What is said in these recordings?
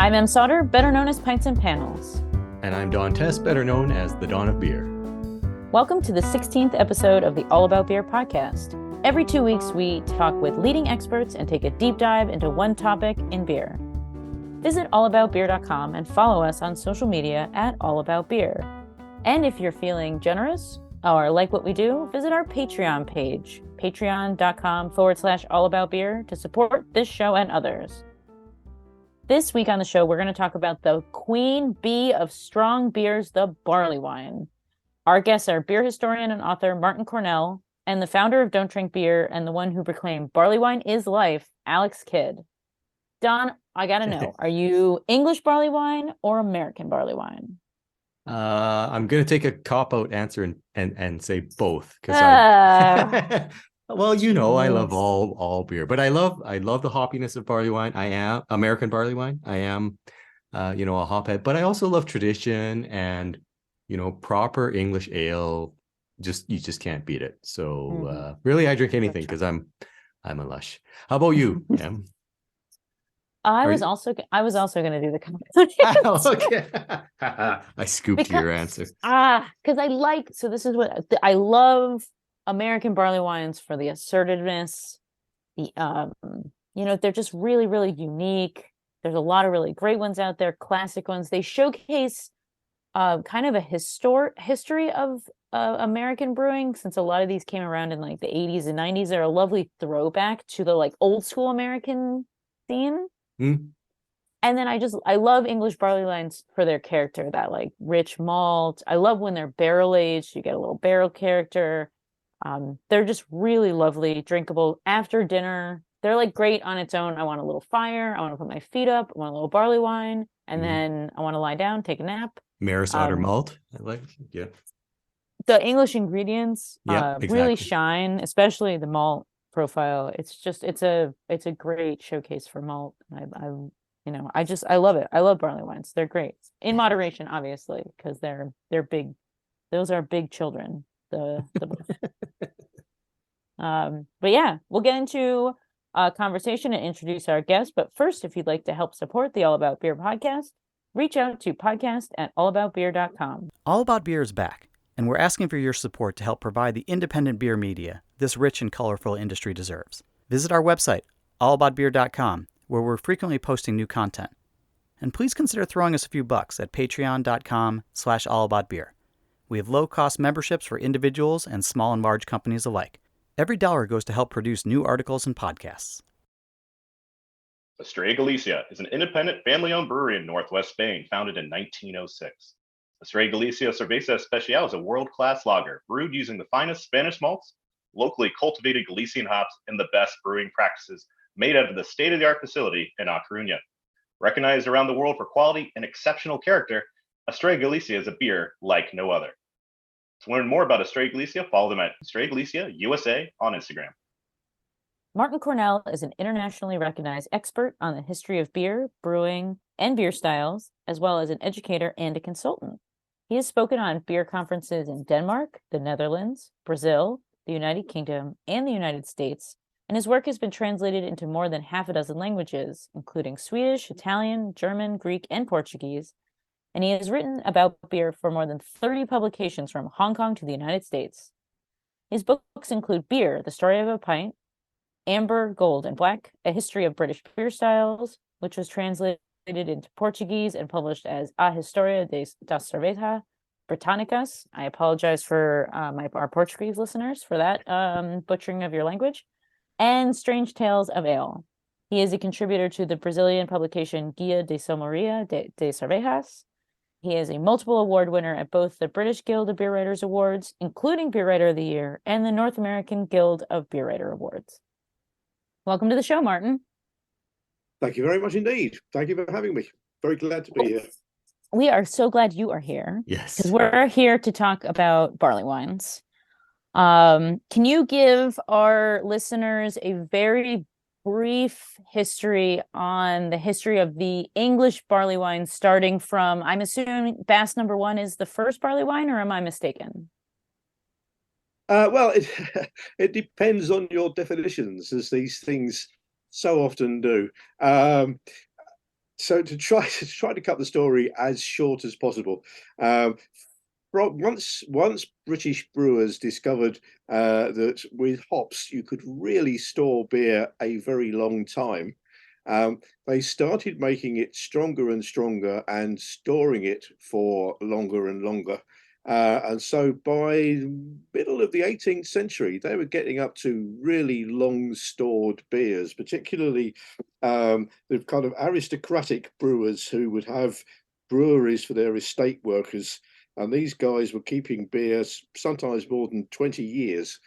I'm M. Sauter, better known as Pints and Panels. And I'm Don Tse, better known as the Don of Beer. Welcome to the 16th episode of the All About Beer podcast. Every 2 weeks, we talk with leading experts and take a deep dive into one topic in beer. Visit allaboutbeer.com and follow us on social media at allaboutbeer. And if you're feeling generous or like what we do, visit our Patreon page, patreon.com/allaboutbeer to support this show and others. This week on the show, we're going to talk about the queen bee of strong beers, the barley wine. Our guests are beer historian and author Martyn Cornell, and the founder of Don't Drink Beer and the one who proclaimed barley wine is life, Alex Kidd. Don, I got to know, are you English barley wine or American barley wine? I'm going to take a cop-out answer and say both. Because well, you know, I love all beer, but I love the hoppiness of barley wine. I am American barley wine. I am, a hophead, but I also love tradition and, proper English ale. You just can't beat it. So really, I drink anything because I'm a lush. How about you, Em? I was also going to do the comment. Okay. I scooped your answer. This is what I love. American barley wines for the assertiveness, they're just really, really unique. There's a lot of really great ones out there, classic ones. They showcase kind of a history of American brewing, since a lot of these came around in like the 80s and 90s. They're a lovely throwback to the like old school American scene. And then I love English barley wines for their character, that like rich malt. I love when they're barrel aged, you get a little barrel character. They're just really lovely, drinkable after dinner. They're like great on its own. I want a little fire. I want to put my feet up. I want a little barley wine. And then I want to lie down, take a nap. Maris Otter malt. I like, yeah. The English ingredients exactly. really shine, especially the malt profile. It's a great showcase for malt. I love it. I love barley wines. They're great in moderation, obviously, because they're big. Those are big children. But yeah, we'll get into a conversation and introduce our guest. But first, if you'd like to help support the All About Beer podcast, reach out to podcast@allaboutbeer.com. All About Beer is back, and we're asking for your support to help provide the independent beer media this rich and colorful industry deserves. Visit our website, allaboutbeer.com, where we're frequently posting new content. And please consider throwing us a few bucks at patreon.com/allaboutbeer. We have low-cost memberships for individuals and small and large companies alike. Every dollar goes to help produce new articles and podcasts. Estrella Galicia is an independent, family-owned brewery in northwest Spain, founded in 1906. Estrella Galicia Cerveza Especial is a world-class lager, brewed using the finest Spanish malts, locally cultivated Galician hops, and the best brewing practices made out of the state-of-the-art facility in A Coruna. Recognized around the world for quality and exceptional character, Estrella Galicia is a beer like no other. To learn more about Estrella Galicia, follow them at Estrella Galicia USA on Instagram. Martyn Cornell is an internationally recognized expert on the history of beer, brewing, and beer styles, as well as an educator and a consultant. He has spoken on beer conferences in Denmark, the Netherlands, Brazil, the United Kingdom, and the United States, and his work has been translated into more than half a dozen languages, including Swedish, Italian, German, Greek, and Portuguese. And he has written about beer for more than 30 publications from Hong Kong to the United States. His books include Beer, The Story of a Pint, Amber, Gold, and Black, A History of British Beer Styles, which was translated into Portuguese and published as A Historia das Cervejas Británicas. I apologize for our Portuguese listeners for that butchering of your language. And Strange Tales of Ale. He is a contributor to the Brazilian publication Guia de Sommelier de Cervejas. He is a multiple award winner at both the British Guild of Beer Writers Awards, including Beer Writer of the Year, and the North American Guild of Beer Writer Awards. Welcome to the show, Martyn. Thank you very much indeed. Thank you for having me. Very glad to be here. We are so glad you are here. Yes. Because we're here to talk about barley wines. Can you give our listeners a very brief history on the history of the English barley wine, starting from, I'm assuming Bass number 1 is the first barley wine, or am I mistaken? Well, it depends on your definitions, as these things so often do. So to try to cut the story as short as possible, once British brewers discovered that with hops you could really store beer a very long time, they started making it stronger and stronger and storing it for longer and longer. And so by the middle of the 18th century, they were getting up to really long stored beers, particularly the kind of aristocratic brewers who would have breweries for their estate workers. And these guys were keeping beers sometimes more than 20 years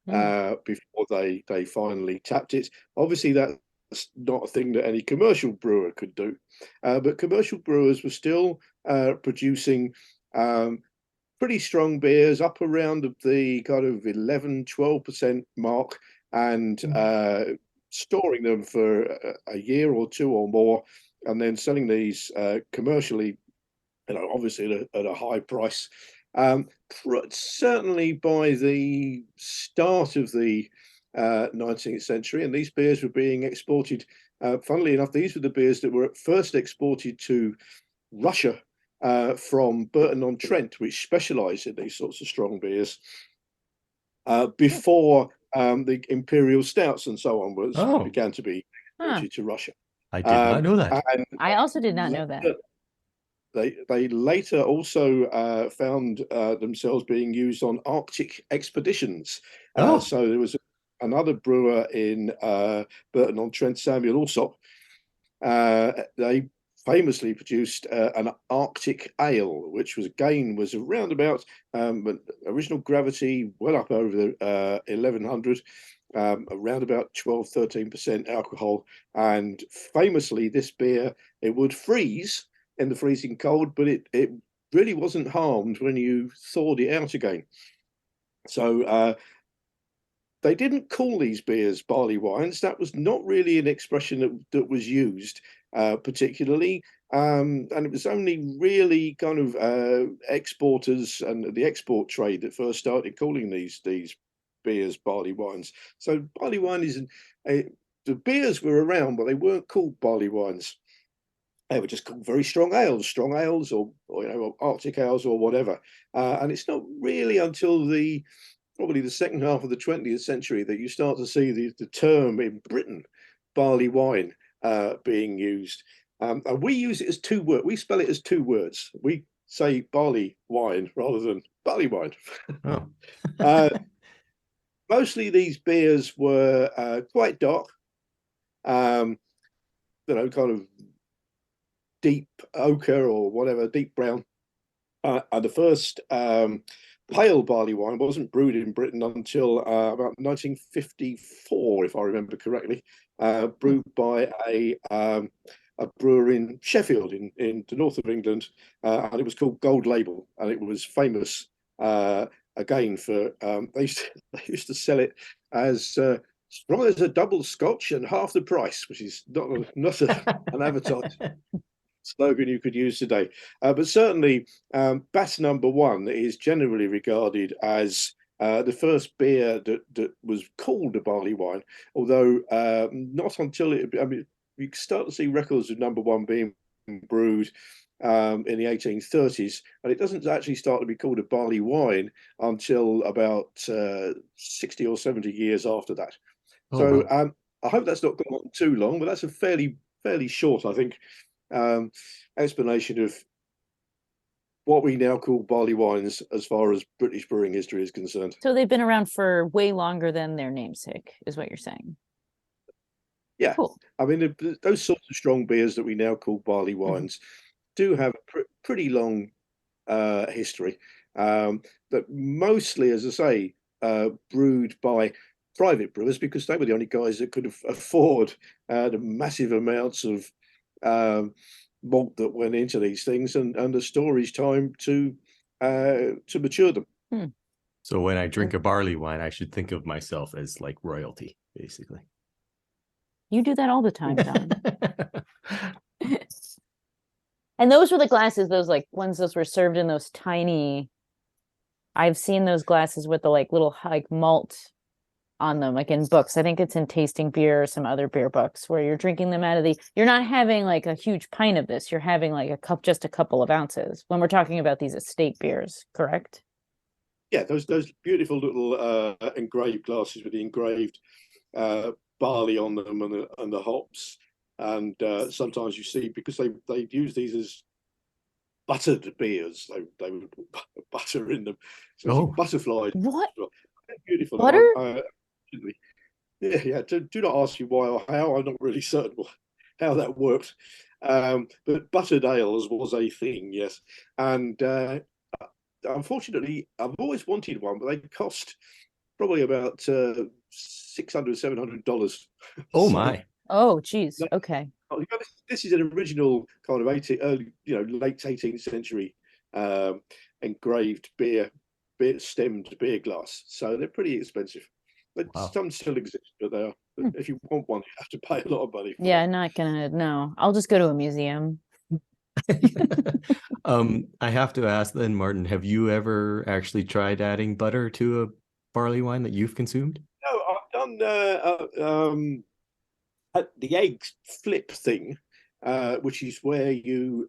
before they finally tapped it. Obviously, that's not a thing that any commercial brewer could do. But commercial brewers were still producing pretty strong beers up around the kind of 11-12% mark, and storing them for a year or two or more, and then selling these commercially, obviously at a high price. Certainly by the start of the 19th century, and these beers were being exported. Funnily enough, these were the beers that were at first exported to Russia from Burton-on-Trent, which specialised in these sorts of strong beers, before the imperial stouts and so on began to be exported to Russia. I did not know that. And I also did not know that. They later also found themselves being used on Arctic expeditions. So there was another brewer in Burton-on-Trent, Samuel Alsop. They famously produced an Arctic ale, which was around about original gravity well up over the 1100, around about 12-13% alcohol. And famously, this beer, it would freeze in the freezing cold, but it really wasn't harmed when you thawed it out again. So they didn't call these beers barley wines. That was not really an expression that was used particularly. And it was only really kind of exporters and the export trade that first started calling these beers barley wines. So barley wine the beers were around, but they weren't called barley wines. They were just called very strong ales, or Arctic ales or whatever. And it's not really until probably the second half of the 20th century that you start to see the term in Britain, barley wine, being used. And we use it as two words. We spell it as two words. We say barley wine rather than barley wine. Oh. Mostly these beers were quite dark, kind of deep ochre or whatever, deep brown. And the first pale barley wine wasn't brewed in Britain until about 1954, if I remember correctly, brewed by a brewer in Sheffield in the north of England, and it was called Gold Label, and it was famous again for they used to sell it as strong as a double Scotch and half the price, which is not an advertised slogan you could use today. But certainly Bass number one is generally regarded as the first beer that was called a barley wine, although not until you start to see records of number one being brewed in the 1830s, and it doesn't actually start to be called a barley wine until about 60 or 70 years after that. Wow. I hope that's not gone on too long, but that's a fairly short, I think, explanation of what we now call barley wines as far as British brewing history is concerned. So they've been around for way longer than their namesake, is what you're saying. Yeah, cool. I mean, those sorts of strong beers that we now call barley wines do have a pretty long history, but mostly, as I say, brewed by private brewers, because they were the only guys that could afford the massive amounts of malt that went into these things and the storage time to mature them. So when I drink a barley wine, I should think of myself as like royalty, basically. You do that all the time, Don. And those were the glasses, those like ones those were served in those tiny. I've seen those glasses with the like little like malt on them, like in books. I think it's in Tasting Beer or some other beer books where you're drinking them out of you're not having like a huge pint of this. You're having like just a couple of ounces when we're talking about these estate beers, correct? Yeah, those beautiful little engraved glasses with the engraved barley on them and the hops. And sometimes you see, because they use these as buttered beers, they would put butter in them. So butterflies. What? Beautiful. Butter? Yeah. Do not ask me why or how. I'm not really certain how that worked. But buttered ales was a thing, yes. And unfortunately, I've always wanted one, but they cost probably about $600-700. Oh my! Oh, geez. Okay. This is an original kind of late 18th century engraved beer stemmed beer glass. So they're pretty expensive. But some still exist, but they are. If you want one, you have to pay a lot of money for Yeah, not gonna. No, I'll just go to a museum. I have to ask then, Martyn, have you ever actually tried adding butter to a barley wine that you've consumed? No, I've done the egg flip thing, which is where you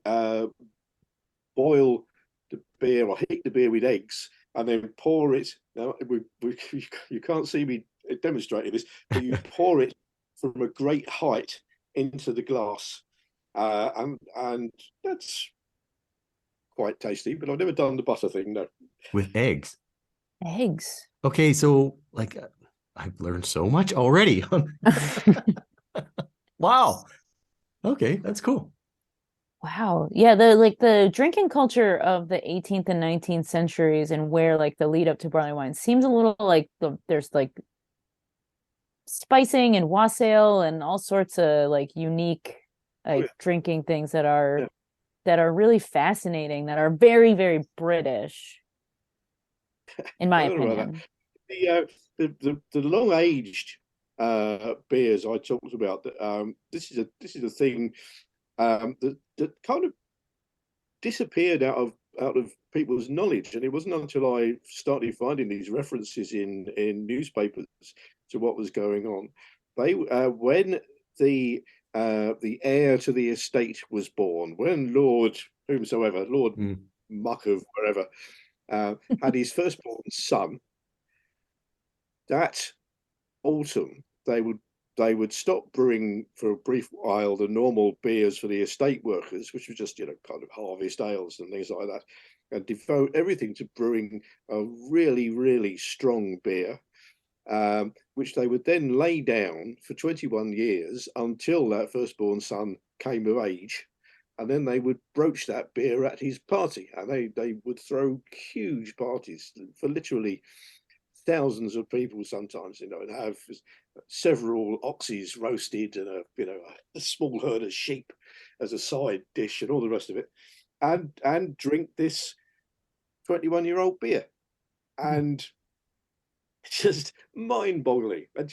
boil the beer or heat the beer with eggs and then pour it. Now, you can't see me demonstrating this, but you pour it from a great height into the glass, and that's quite tasty. But I've never done the butter thing, no. With eggs? Eggs. Okay, so like I've learned so much already. Wow. Okay, that's cool. Wow. Yeah, the drinking culture of the 18th and 19th centuries and where like the lead up to barley wine seems a little like there's like spicing and wassail and all sorts of like unique drinking things that are really fascinating, that are very, very British, in my opinion. The long aged beers I talked about, this is a thing that kind of disappeared out of people's knowledge, and it wasn't until I started finding these references in newspapers to what was going on. They when the heir to the estate was born, when Lord Muck of wherever had his firstborn son, that autumn they would stop brewing for a brief while the normal beers for the estate workers, which was just kind of harvest ales and things like that, and devote everything to brewing a really, really strong beer, which they would then lay down for 21 years until that firstborn son came of age, and then they would broach that beer at his party, and they would throw huge parties for literally thousands of people sometimes, and have several oxes roasted and a small herd of sheep as a side dish and all the rest of it, and drink this 21-year-old beer. And it's just mind-boggling. I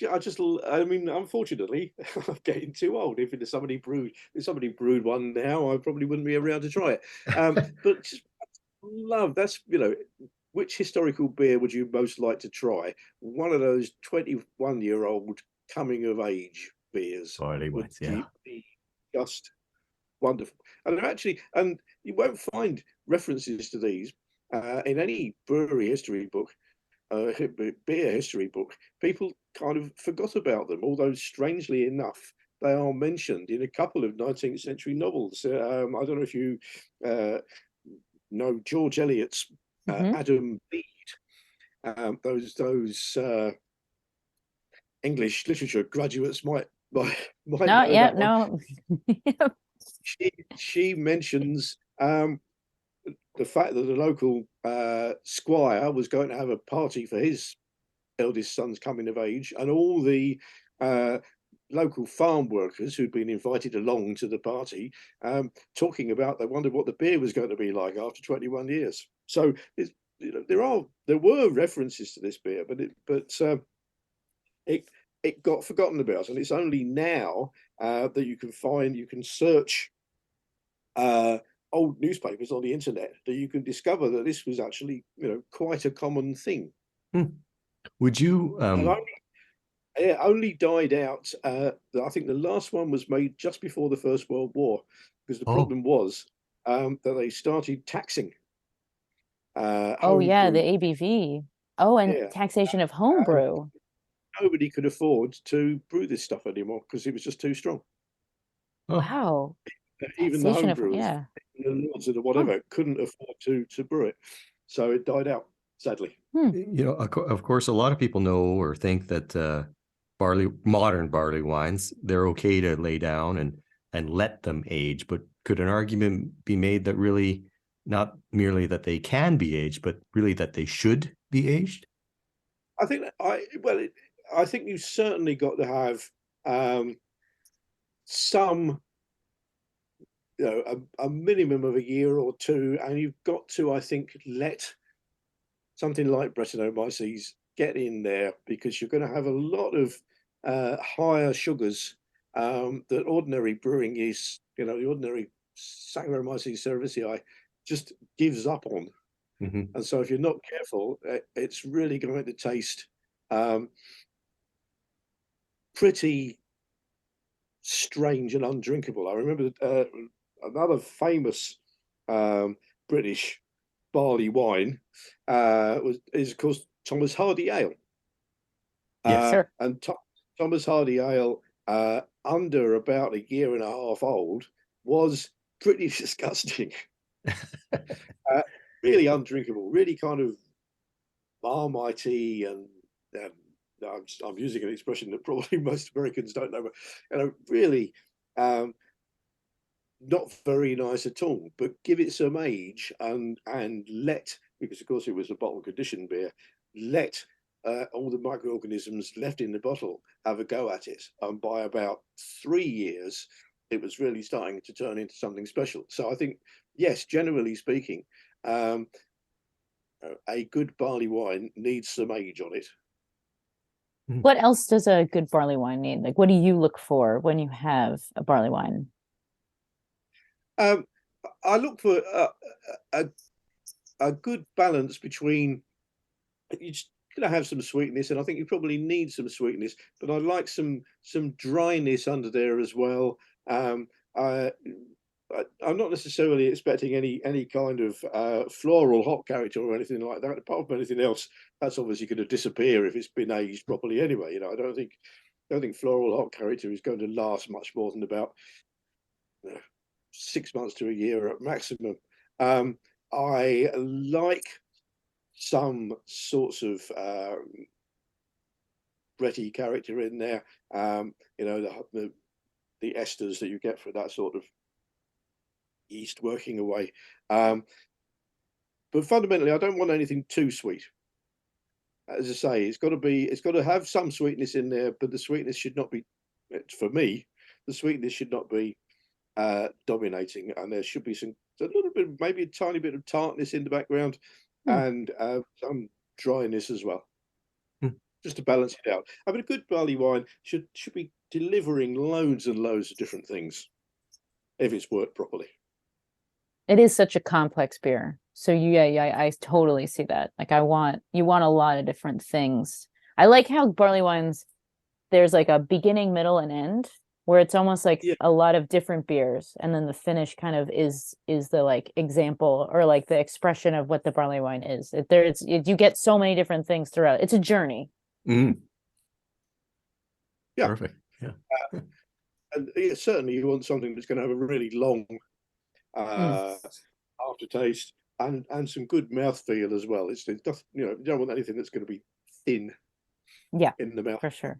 mean, unfortunately, I'm getting too old. If somebody brewed one now, I probably wouldn't be around to try it. But just love that's which historical beer would you most like to try? One of those 21-year-old coming of age beers Barley wines, yeah. Be just wonderful. And and you won't find references to these in any brewery history book, beer history book. People kind of forgot about them, although strangely enough, they are mentioned in a couple of 19th century novels. I don't know if you know George Eliot's Adam Bede. Those English literature graduates might know that one. She mentions the fact that the local squire was going to have a party for his eldest son's coming of age, and all the local farm workers who'd been invited along to the party, talking about they wondered what the beer was going to be like after 21 years. So there were references to this beer, but it got forgotten about, and it's only now that you can search old newspapers on the internet that you can discover that this was actually quite a common thing. Would you it only died out. I think the last one was made just before the First World War, because the Oh, problem was that they started taxing Oh yeah, the homebrew. ABV. Oh, and Yeah, taxation of and homebrew. nobody could afford to brew this stuff anymore because it was just too strong. oh, Wow. Even the Taxation home of, brewers, yeah. the lords or Huh. whatever, couldn't afford to brew it, so it died out sadly. Hmm. of course, a lot of people know or think that modern barley wines, they're okay to lay down and let them age. But could an argument be made that really not merely that they can be aged, but really that they should be aged? I think I think you've certainly got to have some, a minimum of a year or two, and you've got to, I think, let something like Brettanomyces get in there, because you're going to have a lot of higher sugars that ordinary brewing is, the ordinary Saccharomyces cerevisiae just gives up on. Mm-hmm. And so if you're not careful, it's really going to taste pretty strange and undrinkable. I remember another famous British barley wine is of course Thomas Hardy Ale. Yes. Sure. And Thomas Hardy Ale, under about a year and a half old, was pretty disgusting. Really undrinkable, really kind of marmitey, and I'm using an expression that probably most Americans don't know, but really not very nice at all. But give it some age, and let, because of course it was a bottle conditioned beer, let all the microorganisms left in the bottle have a go at it. And by about 3 years, it was really starting to turn into something special. So I think, yes, generally speaking, a good barley wine needs some age on it. What else does a good barley wine need? Like, what do you look for when you have a barley wine? I look for a good balance between, you're going to have some sweetness, and I think you probably need some sweetness, but I like some dryness under there as well. I'm not necessarily expecting any kind of floral hop character or anything like that. Apart from anything else, that's obviously going to disappear if it's been aged properly anyway. I don't think floral hop character is going to last much more than about 6 months to a year at maximum. I like some sorts of bready character in there. The esters that you get for that sort of yeast working away. But fundamentally, I don't want anything too sweet. As I say, it's got to have some sweetness in there, but the sweetness should not be, for me, the sweetness should not be dominating, and there should be a little bit, maybe a tiny bit of tartness in the background, and some dryness as well, just to balance it out. I mean, a good barley wine should be delivering loads and loads of different things if it's worked properly. It is such a complex beer. So I totally see that. Like you want a lot of different things. I like how barley wines, there's like a beginning, middle, and end, where it's almost like a lot of different beers, and then the finish kind of is the like example or like the expression of what the barley wine is. You get so many different things throughout. It's a journey. Mm. Yeah. Perfect. Yeah. And certainly you want something that's going to have a really long aftertaste and some good mouthfeel as well. It's just, you don't want anything that's going to be thin. Yeah, in the mouth. for sure.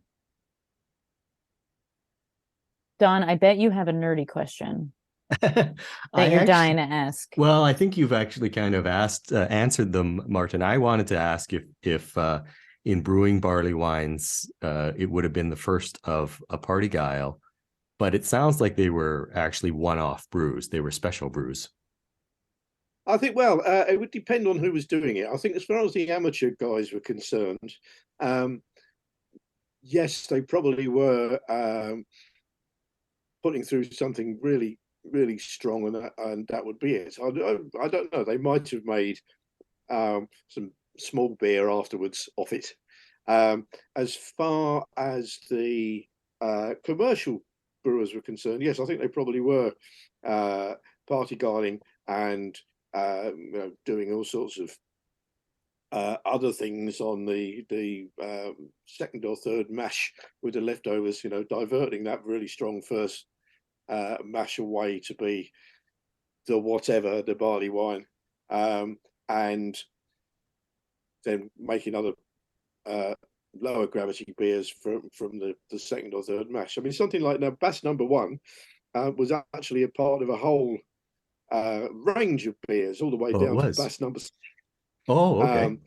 Don, I bet you have a nerdy question that you're dying to ask. Well, I think you've actually kind of answered them, Martyn. I wanted to ask if in brewing barley wines, it would have been the first of a party guile, but it sounds like they were actually one-off brews. They were special brews. I think, well, it would depend on who was doing it. I think as far as the amateur guys were concerned, yes, they probably were putting through something really, really strong, and that would be it. I don't know. They might have made some small beer afterwards off it, As far as the commercial brewers were concerned, yes, I think they probably were party guarding and doing all sorts of other things on the second or third mash with the leftovers, diverting that really strong first mash away to be the barley wine, and then making other lower gravity beers from the second or third mash. I mean, something like now Bass Number One was actually a part of a whole range of beers, all the way down to Bass Number Six. Oh, okay.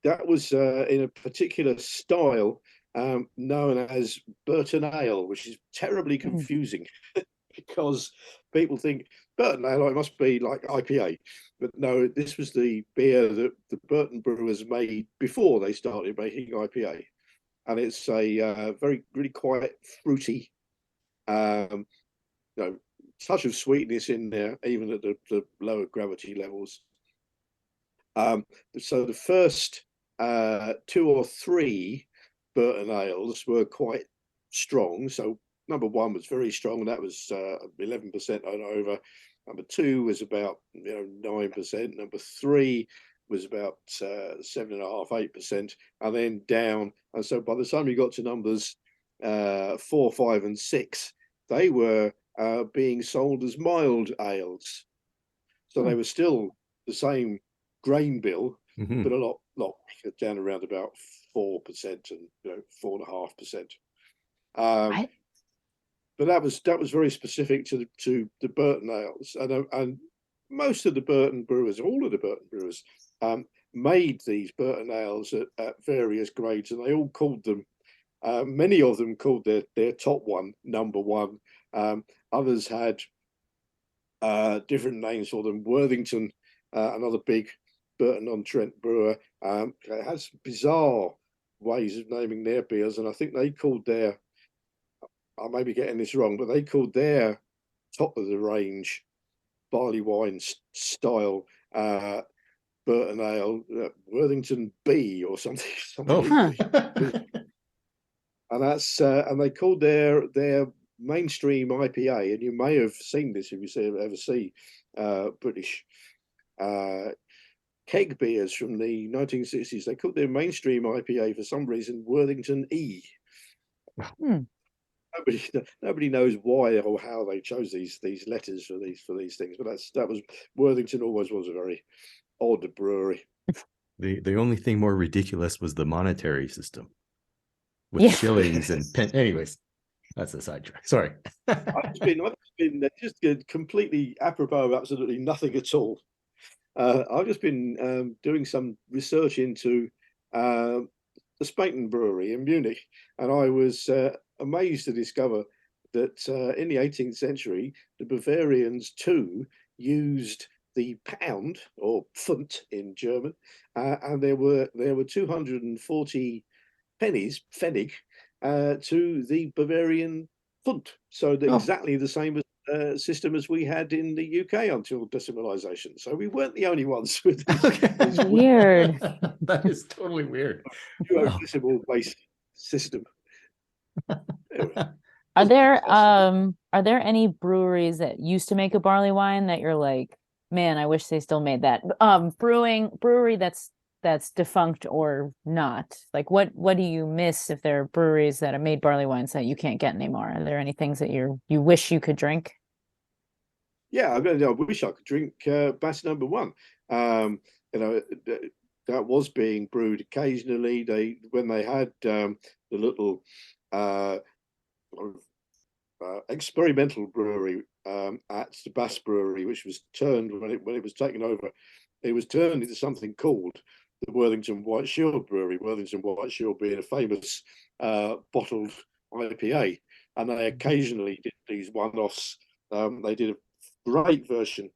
That was in a particular style known as Burton Ale, which is terribly confusing because people think Burton Ale, it must be like IPA. But no, this was the beer that the Burton brewers made before they started making IPA. And it's a really quite fruity, touch of sweetness in there, even at the lower gravity levels. So the first 2 or 3 Burton ales were quite strong. So number 1 was very strong, and that was 11% and over. Number 2 was about 9%. Number 3 was about 7.5%, 8%, and then down. And so by the time you got to numbers 4, 5, and 6, they were being sold as mild ales. So they were still the same grain bill, but a lot down around about 4% and 4.5%. But that was very specific to the Burton ales, and most of the Burton brewers, all of the Burton brewers, made these Burton ales at various grades, and they all called them. Many of them called their top one number 1. Others had different names for them. Worthington, another big Burton-on-Trent brewer, has bizarre ways of naming their beers, and I think they called their, I may be getting this wrong, but they called their top of the range barley wine style Burton Ale Worthington B or something. And that's and they called their mainstream IPA, and you may have seen this if you ever see British keg beers from the 1960s. They called their mainstream IPA for some reason Worthington E. Nobody knows why or how they chose these letters for these things, but that was Worthington. Always was a very odd brewery. The only thing more ridiculous was the monetary system with shillings and pen. Anyways, that's a sidetrack. Sorry. I've been just completely apropos of absolutely nothing at all. I've just been doing some research into the Spaten Brewery in Munich, and I was amazed to discover that in the 18th century, the Bavarians too used the pound, or Pfund in German, and there were 240 pennies, Pfennig, to the Bavarian Pfund. So exactly the same system as we had in the UK until decimalisation. So we weren't the only ones with this weird. That is totally weird. Decimal based system. Anyway. Are there any breweries that used to make a barley wine that you're like, man, I wish they still made that? Brewery that's defunct or not? Like what do you miss if there are breweries that have made barley wines that you can't get anymore? Are there any things that you wish you could drink? Yeah, I wish I could drink Bass Number One. That was being brewed occasionally. When they had the little experimental brewery at the Bass Brewery, which was turned when it was taken over, it was turned into something called the Worthington White Shield Brewery. Worthington White Shield being a famous bottled IPA, and they occasionally did these one-offs. They did a great version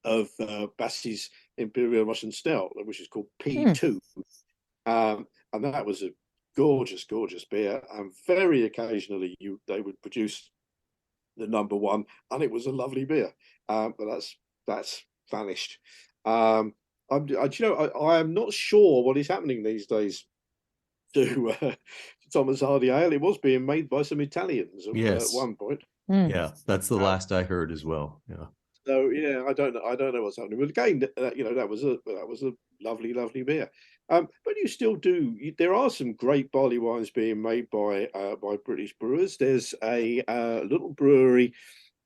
of Bass's Imperial Russian Stout, which is called P2, and that was a gorgeous beer. And very occasionally they would produce the number 1, and it was a lovely beer. But that's vanished. I am not sure what is happening these days to Thomas Hardy Ale. It was being made by some Italians at Yes. one point. Yeah, that's the last I heard as well. Yeah. So yeah, I don't know what's happening. But again, that was a lovely beer. But you still do. There are some great barley wines being made by British brewers. There's a little brewery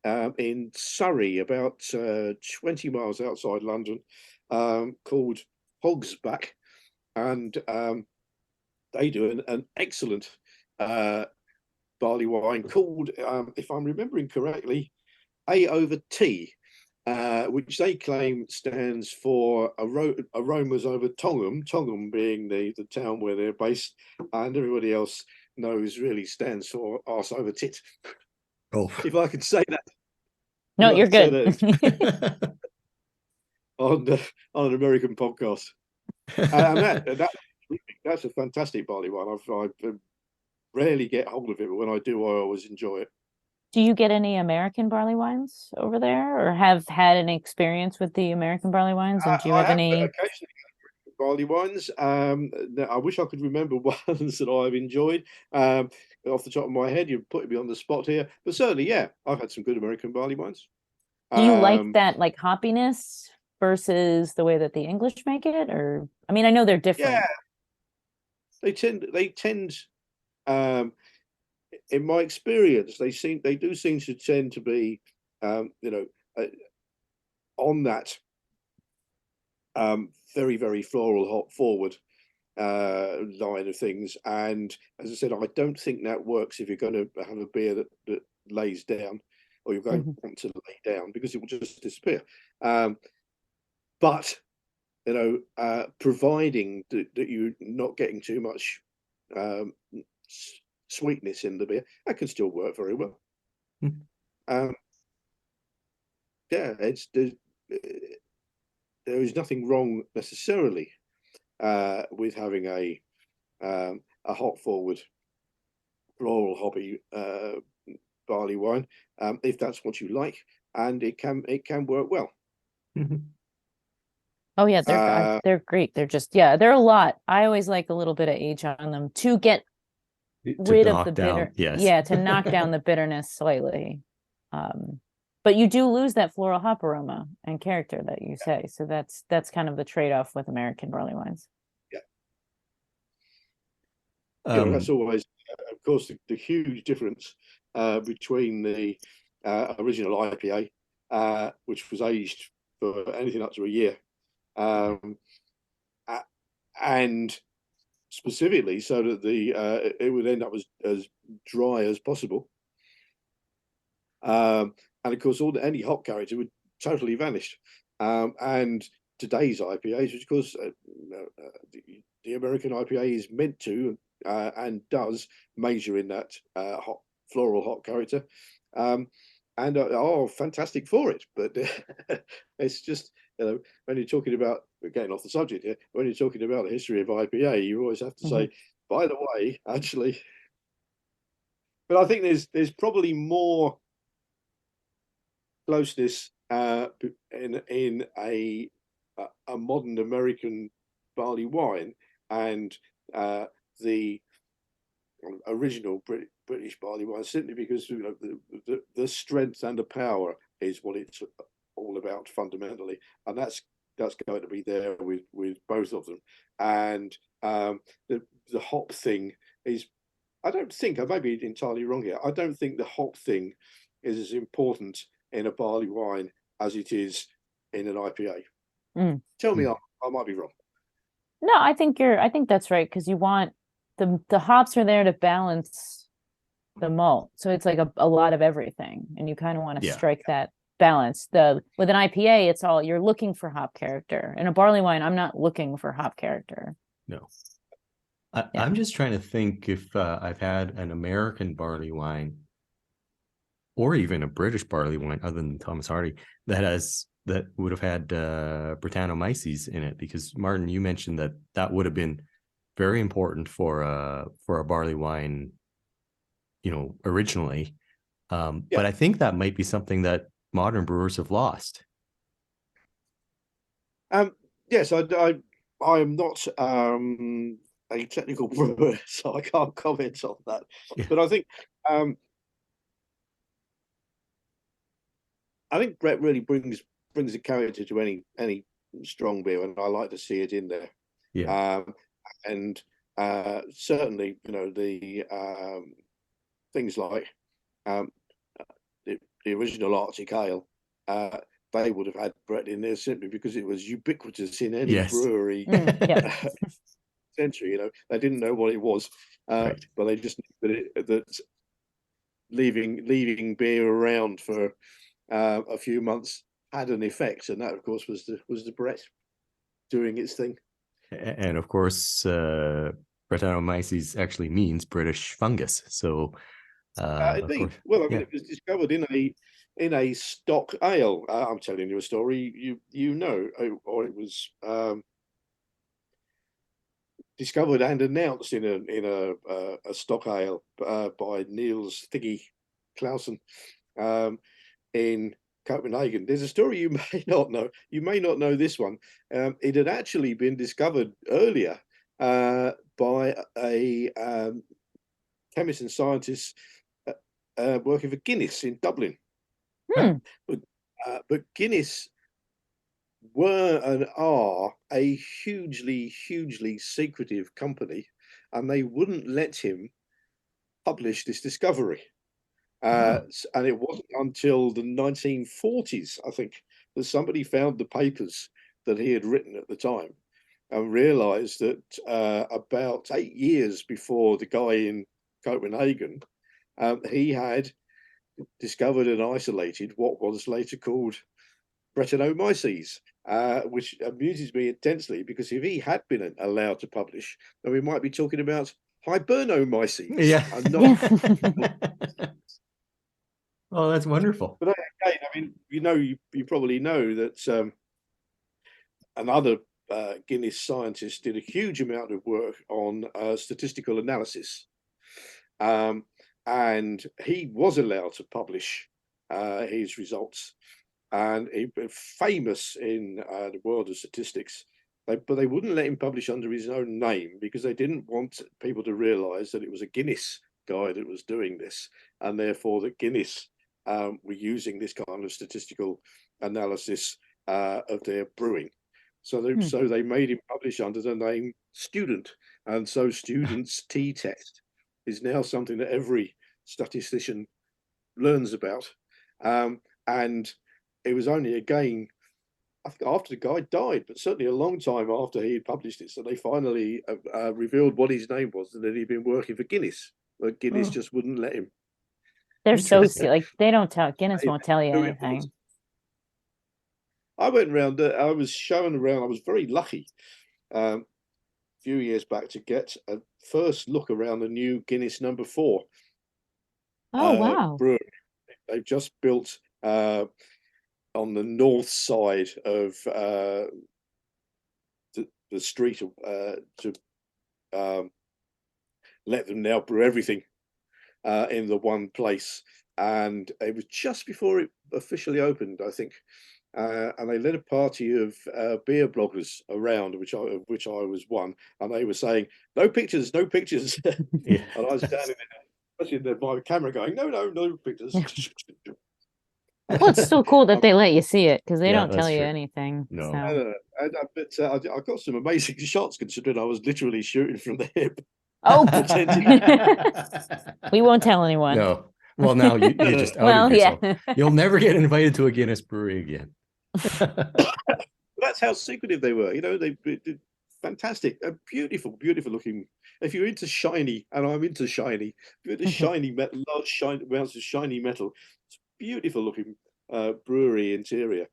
in Surrey, about 20 miles outside London, called Hogsback, and they do an excellent barley wine called, if I'm remembering correctly, A over T, which they claim stands for aromas over Tongham, Tongham being the town where they're based, and everybody else knows really stands for arse over tit. Oh, if I could say that. No, you're good. on an American podcast. That's a fantastic barley wine. I rarely get hold of it, but when I do, I always enjoy it. Do you get any American barley wines over there, or have had an experience with the American barley wines? And do you have any? Occasionally barley wines. I wish I could remember ones that I've enjoyed. Off the top of my head, you're putting me on the spot here, but certainly, yeah, I've had some good American barley wines. Do you like that, like, hoppiness versus the way that the English make it? Or, I mean, I know they're different. Yeah, they tend. In my experience, they do seem to tend to be, on that very floral hop forward line of things. And as I said, I don't think that works if you're going to have a beer that lays down, or you're going to want to lay down, because it will just disappear. But providing that you're not getting too much sweetness in the beer, that can still work very well. Yeah, there is nothing wrong necessarily with having a hop forward floral hoppy barley wine, if that's what you like, and it can work well. Oh yeah, they're great. They're just, they're a lot. I always like a little bit of age on them to get rid of the bitter. Yes. Yeah, to knock down the bitterness slightly. But you do lose that floral hop aroma and character that you say. So that's kind of the trade-off with American barley wines. Yeah. That's always, of course, the huge difference between the original IPA, which was aged for anything up to a year, and specifically so that it would end up as dry as possible. And of course, any hop character would totally vanish. And today's IPAs, which of course the American IPA is meant to and does major in that floral hop character, and are fantastic for it. But it's just, when you're talking about, getting off the subject here, when you're talking about the history of IPA, you always have to say, by the way, actually. But I think there's probably more closeness in a modern American barley wine and the original British barley wine, simply because the strength and the power is what it's all about fundamentally, and that's going to be there with both of them. And the hop thing is, I may be entirely wrong here, I don't think the hop thing is as important in a barley wine as it is in an IPA. Tell me I might be wrong. No, I think that's right, because you want the hops are there to balance the malt. So it's like a lot of everything, and you kind of want to strike that balance. With an IPA, it's all, you're looking for hop character. In a barley wine, I'm not looking for hop character. No. I'm just trying to think if I've had an American barley wine or even a British barley wine other than Thomas Hardy that would have had Brettanomyces in it, because Martyn, you mentioned that would have been very important for a barley wine, originally. But I think that might be something that modern brewers have lost. Yes, I am not a technical brewer, so I can't comment on that. Yeah. But I think Brett really brings a character to any strong beer, and I like to see it in there. Yeah. And certainly, the things like the original Arctic Ale, they would have had Brett in there simply because it was ubiquitous in any Yes. brewery century. They didn't know what it was, Right. but they just knew that leaving beer around for a few months had an effect, and that, of course, was the Brett doing its thing. And of course, Brettanomyces actually means British fungus. So, indeed. Well, I mean, it was discovered in a stock ale. I'm telling you a story, or it was discovered and announced in a stock ale by Niels Thiggy Clausen in Copenhagen. There's a story you may not know. You may not know this one. It had actually been discovered earlier by a chemist and scientist working for Guinness in Dublin. But Guinness were and are a hugely secretive company, and they wouldn't let him publish this discovery. And it wasn't until the 1940s, I think, that somebody found the papers that he had written at the time and realized that about 8 years before the guy in Copenhagen, he had discovered and isolated what was later called Brettanomyces, which amuses me intensely, because if he had been allowed to publish, then we might be talking about Hibernomyces. Yeah. And not Oh, that's wonderful. But again, I mean, you probably know that another Guinness scientist did a huge amount of work on statistical analysis, and he was allowed to publish his results, and he was famous in the world of statistics. But they wouldn't let him publish under his own name because they didn't want people to realise that it was a Guinness guy that was doing this, and therefore that Guinness were using this kind of statistical analysis of their brewing. So they made him publish under the name Student, and so Student's t-test is now something that every statistician learns about. And it was only again, I think, after the guy died, but certainly a long time after he had published it, so they finally revealed what his name was and that he'd been working for Guinness, but Guinness just wouldn't let him. They're so like, they don't tell, Guinness won't tell you anything. I went around, I was shown around, I was very lucky a few years back to get a first look around the new Guinness No. 4. Oh, wow. Brewery. They've just built on the north side of the street to let them now brew everything in the one place. And it was just before it officially opened, I think. And they led a party of beer bloggers around, which I was one, and they were saying, "No pictures, no pictures." Yeah. And I was standing there, by my camera, going, "No pictures." Well, it's still cool that they let you see it, because they don't tell you true. anything. No. So. But I got some amazing shots, considering I was literally shooting from the hip. Oh, we won't tell anyone. No. Well, now you just outed yourself. Yeah. You'll never get invited to a Guinness brewery again. That's how secretive they were. They did fantastic, beautiful looking. If you're into shiny, and I'm into shiny, if you're into shiny metal, large amounts of shiny metal, it's beautiful looking brewery interior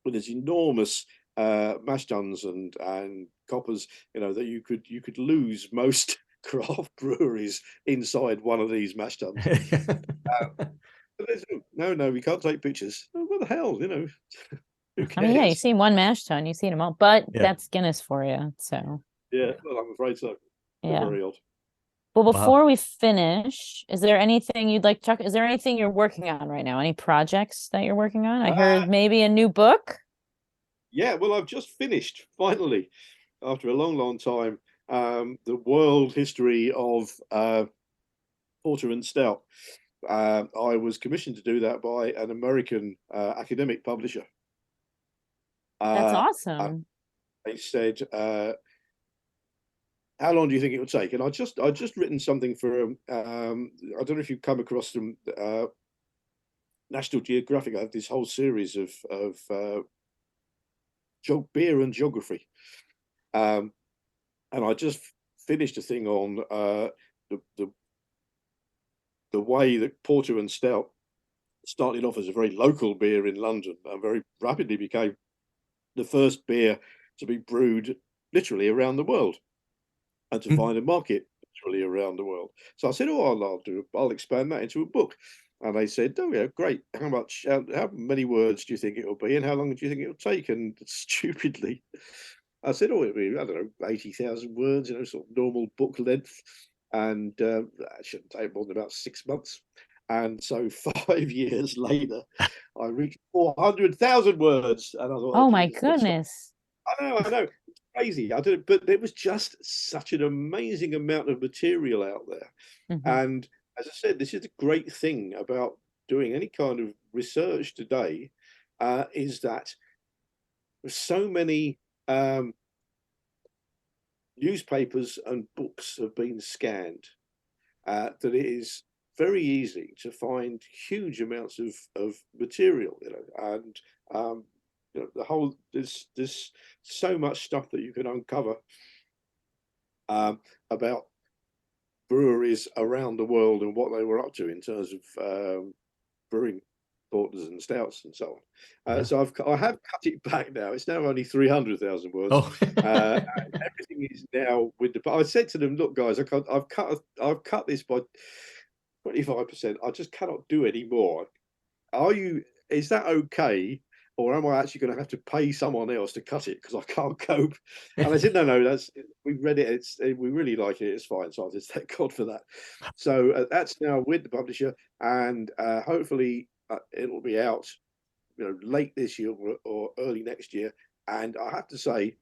with this enormous mash tuns and coppers. That you could lose most craft breweries inside one of these mash tuns. No, we can't take pictures. Oh, what the hell, Who cares? I mean, yeah, you've seen one mash tun, you've seen them all, but that's Guinness for you. So yeah, well, I'm afraid so. Yeah. Very odd. Well, before we finish, is there anything you'd like to talk? Is there anything you're working on right now? Any projects that you're working on? I heard maybe a new book. Yeah, well, I've just finished finally, after a long time, the world history of porter and stout. I was commissioned to do that by an American academic publisher. That's awesome. They said, how long do you think it would take? And I just written something for I don't know if you've come across them, National Geographic. I have this whole series of beer and geography, and I just finished a thing on the way that porter and stout started off as a very local beer in London and very rapidly became the first beer to be brewed literally around the world and to find a market literally around the world. So I said, oh, I'll expand that into a book. And they said, oh yeah, great. How many words do you think it will be, and how long do you think it will take? And stupidly, I said, oh, it'll be, I don't know, 80,000 words, sort of normal book length. And that shouldn't take more than about 6 months. And so 5 years later, I reached 400,000 words. And I thought, oh my goodness. I know. It's crazy. I did, but there was just such an amazing amount of material out there. Mm-hmm. And as I said, this is the great thing about doing any kind of research today, is that so many newspapers and books have been scanned that it is very easy to find huge amounts of material, and the whole there's so much stuff that you can uncover about breweries around the world and what they were up to in terms of brewing porters and stouts and so on. So I have cut it back now. It's now only 300,000 words. And everything is now with the. I said to them, look, guys, I've cut this by 25%. I just cannot do any more. Is that okay? Or am I actually going to have to pay someone else to cut it because I can't cope? And I said, no, we read it. We really like it. It's fine. So I just thank God for that. So that's now with the publisher, and hopefully it'll be out, late this year or early next year. And I have to say,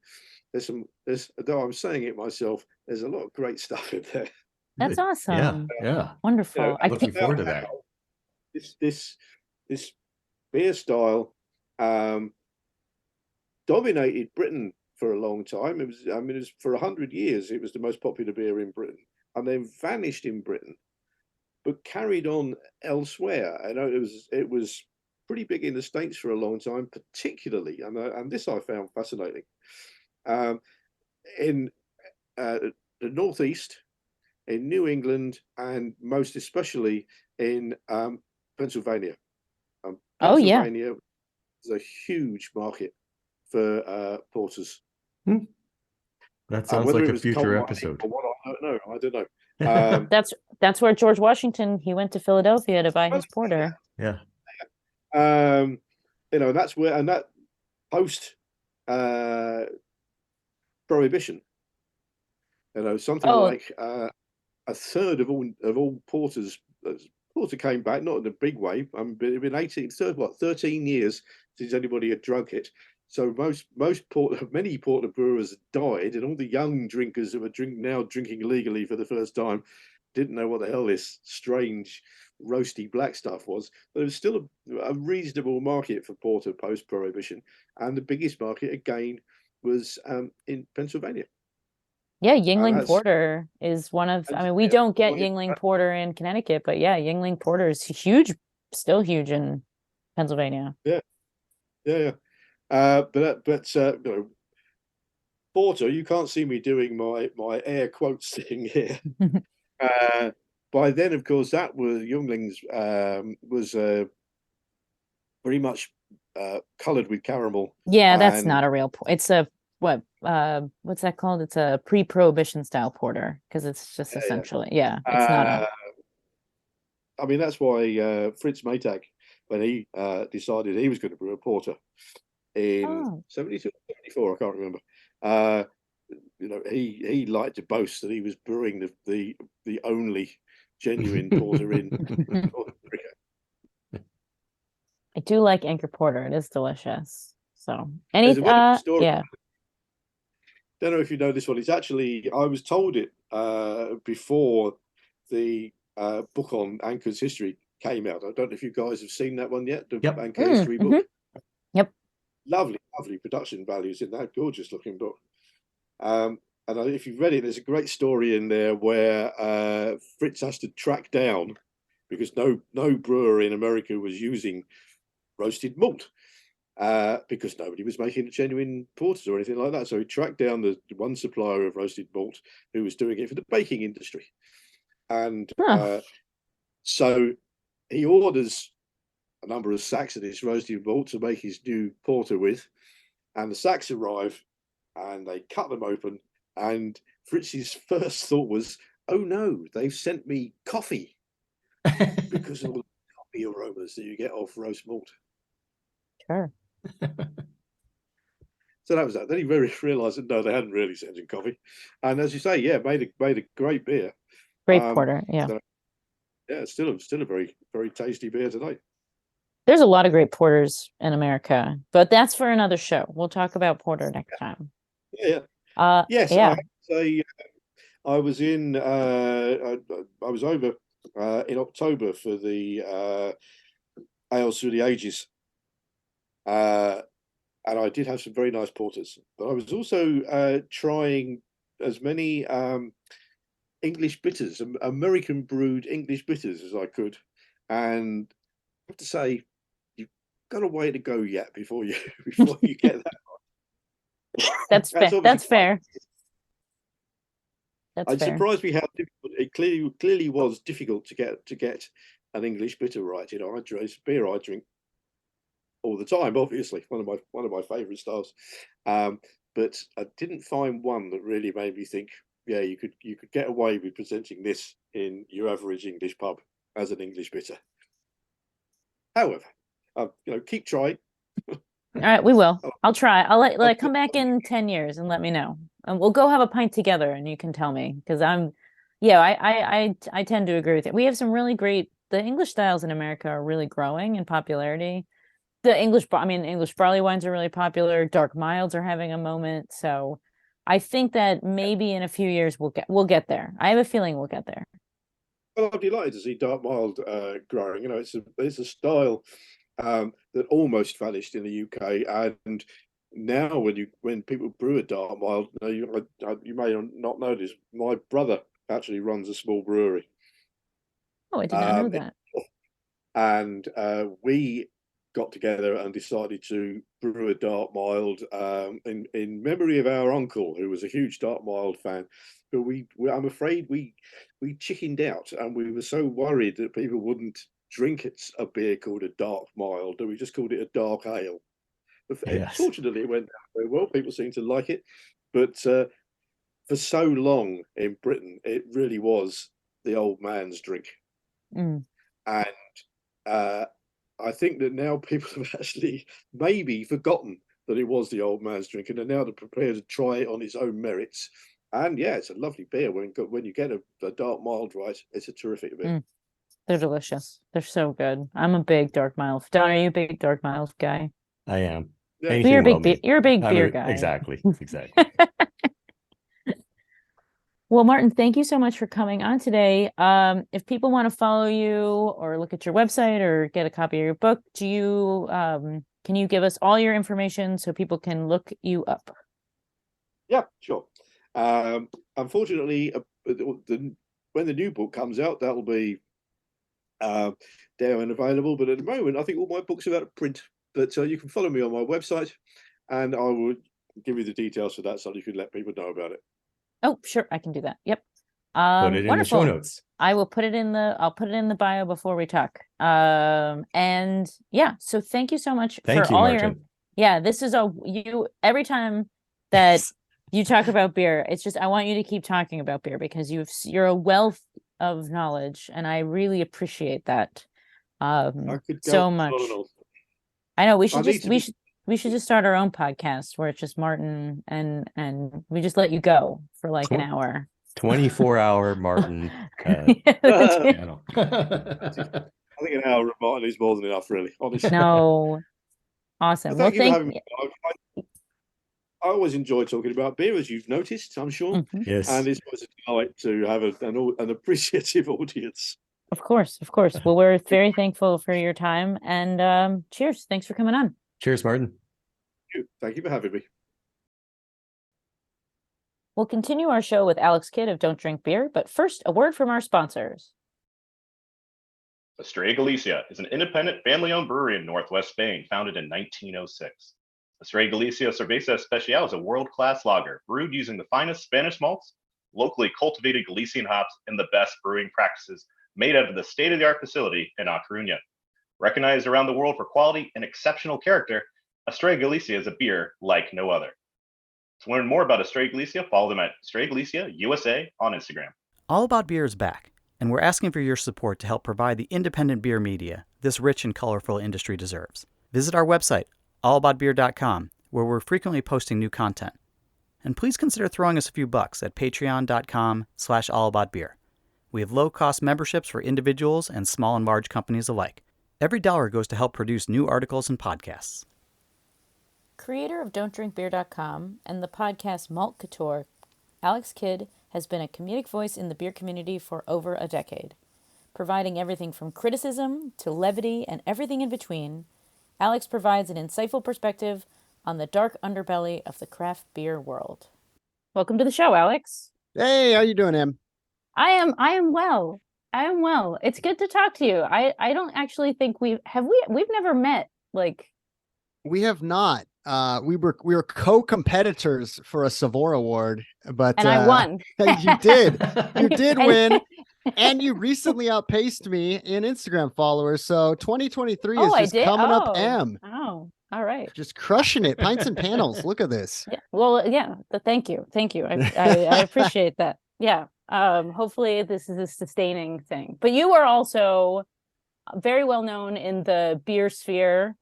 though I'm saying it myself, there's a lot of great stuff in there. That's awesome. Yeah. Wonderful. I'm looking forward to that. This beer style dominated Britain for a long time. It was for 100 years, it was the most popular beer in Britain, and then vanished in Britain, but carried on elsewhere. I know it was pretty big in the States for a long time, particularly, and this I found fascinating, in the Northeast, in New England, and most especially in Pennsylvania. Pennsylvania is a huge market for porters. That sounds like a future episode. I don't know. That's where George Washington, he went to Philadelphia to buy his porter. Yeah. That's where, and that post prohibition, something like a third of all porters. Porter came back, not in a big way, but it had been 13 years since anybody had drunk it. So many porter brewers died, and all the young drinkers that were drinking legally for the first time didn't know what the hell this strange roasty black stuff was. But it was still a reasonable market for porter post-prohibition, and the biggest market again was in Pennsylvania. Yeah, Yuengling Porter is one of, we don't get Yuengling Porter in Connecticut, but yeah, Yuengling Porter is huge, still huge in Pennsylvania. Yeah. But porter, you can't see me doing my air quotes thing here. By then, of course, that was Yuenglings was very much colored with caramel. Yeah, that's not a real. It's a what's that called? It's a pre-prohibition style porter, because it's just essentially it's not a. That's why Fritz Maytag, when he decided he was going to brew a porter in 72 or 74, I can't remember. He liked to boast that he was brewing the only genuine porter in North America. I do like Anchor Porter. It is delicious. So There's a story. don't know if you know this one. It's actually, I was told it before the book on Anchor's history came out. I don't know if you guys have seen that one yet, the Anchor history book. Yep. Lovely, lovely production values in that, gorgeous looking book. And if you've read it, there's a great story in there where Fritz has to track down, because no brewery in America was using roasted malt, because nobody was making genuine porters or anything like that. So he tracked down the one supplier of roasted malt who was doing it for the baking industry. And so he orders a number of sacks of this roasted malt to make his new porter with. And the sacks arrive and they cut them open. And Fritz's first thought was, oh no, they've sent me coffee, because of all the coffee aromas that you get off roast malt. Sure. So that was that. Then he realised that no, they hadn't really sent him coffee. And as you say, yeah, made a great beer. Great porter, yeah. So, yeah, it's still a very, very tasty beer today. There's a lot of great porters in America, but that's for another show. We'll talk about porter next time. Yeah. Yes. Yeah. I have to say, I was in. I was over in October for the Ales Through the Ages, and I did have some very nice porters. But I was also trying as many English bitters, American brewed English bitters as I could, and I have to say, you've got a way to go yet before you get that. That's fair. That's fair. It surprised me how difficult it clearly was difficult to get an English bitter right. You know, it's a beer I drink all the time. Obviously, one of my favourite styles, but I didn't find one that really made me think, yeah, you could get away with presenting this in your average English pub as an English bitter. However, keep trying. All right, we will. I'll try. I'll let come back in 10 years and let me know. And we'll go have a pint together and you can tell me, because I tend to agree with it. We have some really great, the English styles in America are really growing in popularity. The English barley wines are really popular. Dark milds are having a moment. So I think that maybe in a few years we'll get there. I have a feeling we'll get there. Well, I'm delighted to see dark mild growing. You know, it's a style that almost vanished in the UK, and now when people brew a dark mild, you may not know this. My brother actually runs a small brewery. Oh, I did not know that. And we got together and decided to brew a dark mild in memory of our uncle, who was a huge dark mild fan. But I'm afraid we chickened out, and we were so worried that people wouldn't drink a beer called a dark mild that we just called it a dark ale. But fortunately, it went down very well. People seemed to like it, but for so long in Britain, it really was the old man's drink. And I think that now people have actually maybe forgotten that it was the old man's drink, and are now prepared to try it on its own merits. And yeah, it's a lovely beer. When you get a dark mild right, it's a terrific beer. They're delicious. They're so good. I'm a big dark mild. Don, are you a big dark mild guy? I am. Yeah. You're a big beer guy. Exactly. Well, Martyn, thank you so much for coming on today. If people want to follow you or look at your website or get a copy of your book, can you give us all your information so people can look you up? Yeah, sure. Unfortunately, when the new book comes out, that'll be there and available. But at the moment, I think all my books are out of print. But you can follow me on my website, and I will give you the details for that so you can let people know about it. Oh, sure, I can do that. Yep. Put it in the show notes. I will put it in the bio before we talk. And yeah, so thank you so much for all Martyn. This is every time that you talk about beer, it's just I want you to keep talking about beer, because you're a wealth of knowledge, and I really appreciate that so much. I know we should just start our own podcast where it's just Martyn and we just let you go for like an hour. 24-hour Martyn. I think an hour of Martyn is more than enough, really. Honestly. No. Awesome. Well, thank you for having me. I always enjoy talking about beer, as you've noticed, I'm sure. Mhm. Yes. And it's always a delight to have an appreciative audience. Of course, of course. Well, we're very thankful for your time, and cheers. Thanks for coming on. Cheers, Martyn. Thank you for having me. We'll continue our show with Alex Kidd of Don't Drink Beer, but first, a word from our sponsors. Estrella Galicia is an independent family-owned brewery in northwest Spain, founded in 1906. Estrella Galicia Cerveza Especial is a world-class lager brewed using the finest Spanish malts, locally cultivated Galician hops, and the best brewing practices made out of the state-of-the-art facility in A Coruna. Recognized around the world for quality and exceptional character, Estrella Galicia is a beer like no other. To learn more about Estrella Galicia, follow them at Estrella Galicia USA on Instagram. All About Beer is back, and we're asking for your support to help provide the independent beer media this rich and colorful industry deserves. Visit our website, allaboutbeer.com, where we're frequently posting new content. And please consider throwing us a few bucks at patreon.com/allaboutbeer. We have low-cost memberships for individuals and small and large companies alike. Every dollar goes to help produce new articles and podcasts. Creator of Don'tDrinkBeer.com and the podcast Malt Couture, Alex Kidd has been a comedic voice in the beer community for over a decade. Providing everything from criticism to levity and everything in between, Alex provides an insightful perspective on the dark underbelly of the craft beer world. Welcome to the show, Alex. Hey, how you doing, Em? I am well. I am well. It's good to talk to you. I don't actually think we've never met. We have not. We were co-competitors for a Savor Award, but I won. You did. You did win, and you recently outpaced me in Instagram followers. So 2023 is just coming up, Em. Oh, all right. Just crushing it. Pints and panels. Look at this. Yeah. Well, yeah. Thank you. I appreciate that. Yeah. Hopefully this is a sustaining thing. But you are also very well known in the beer sphere.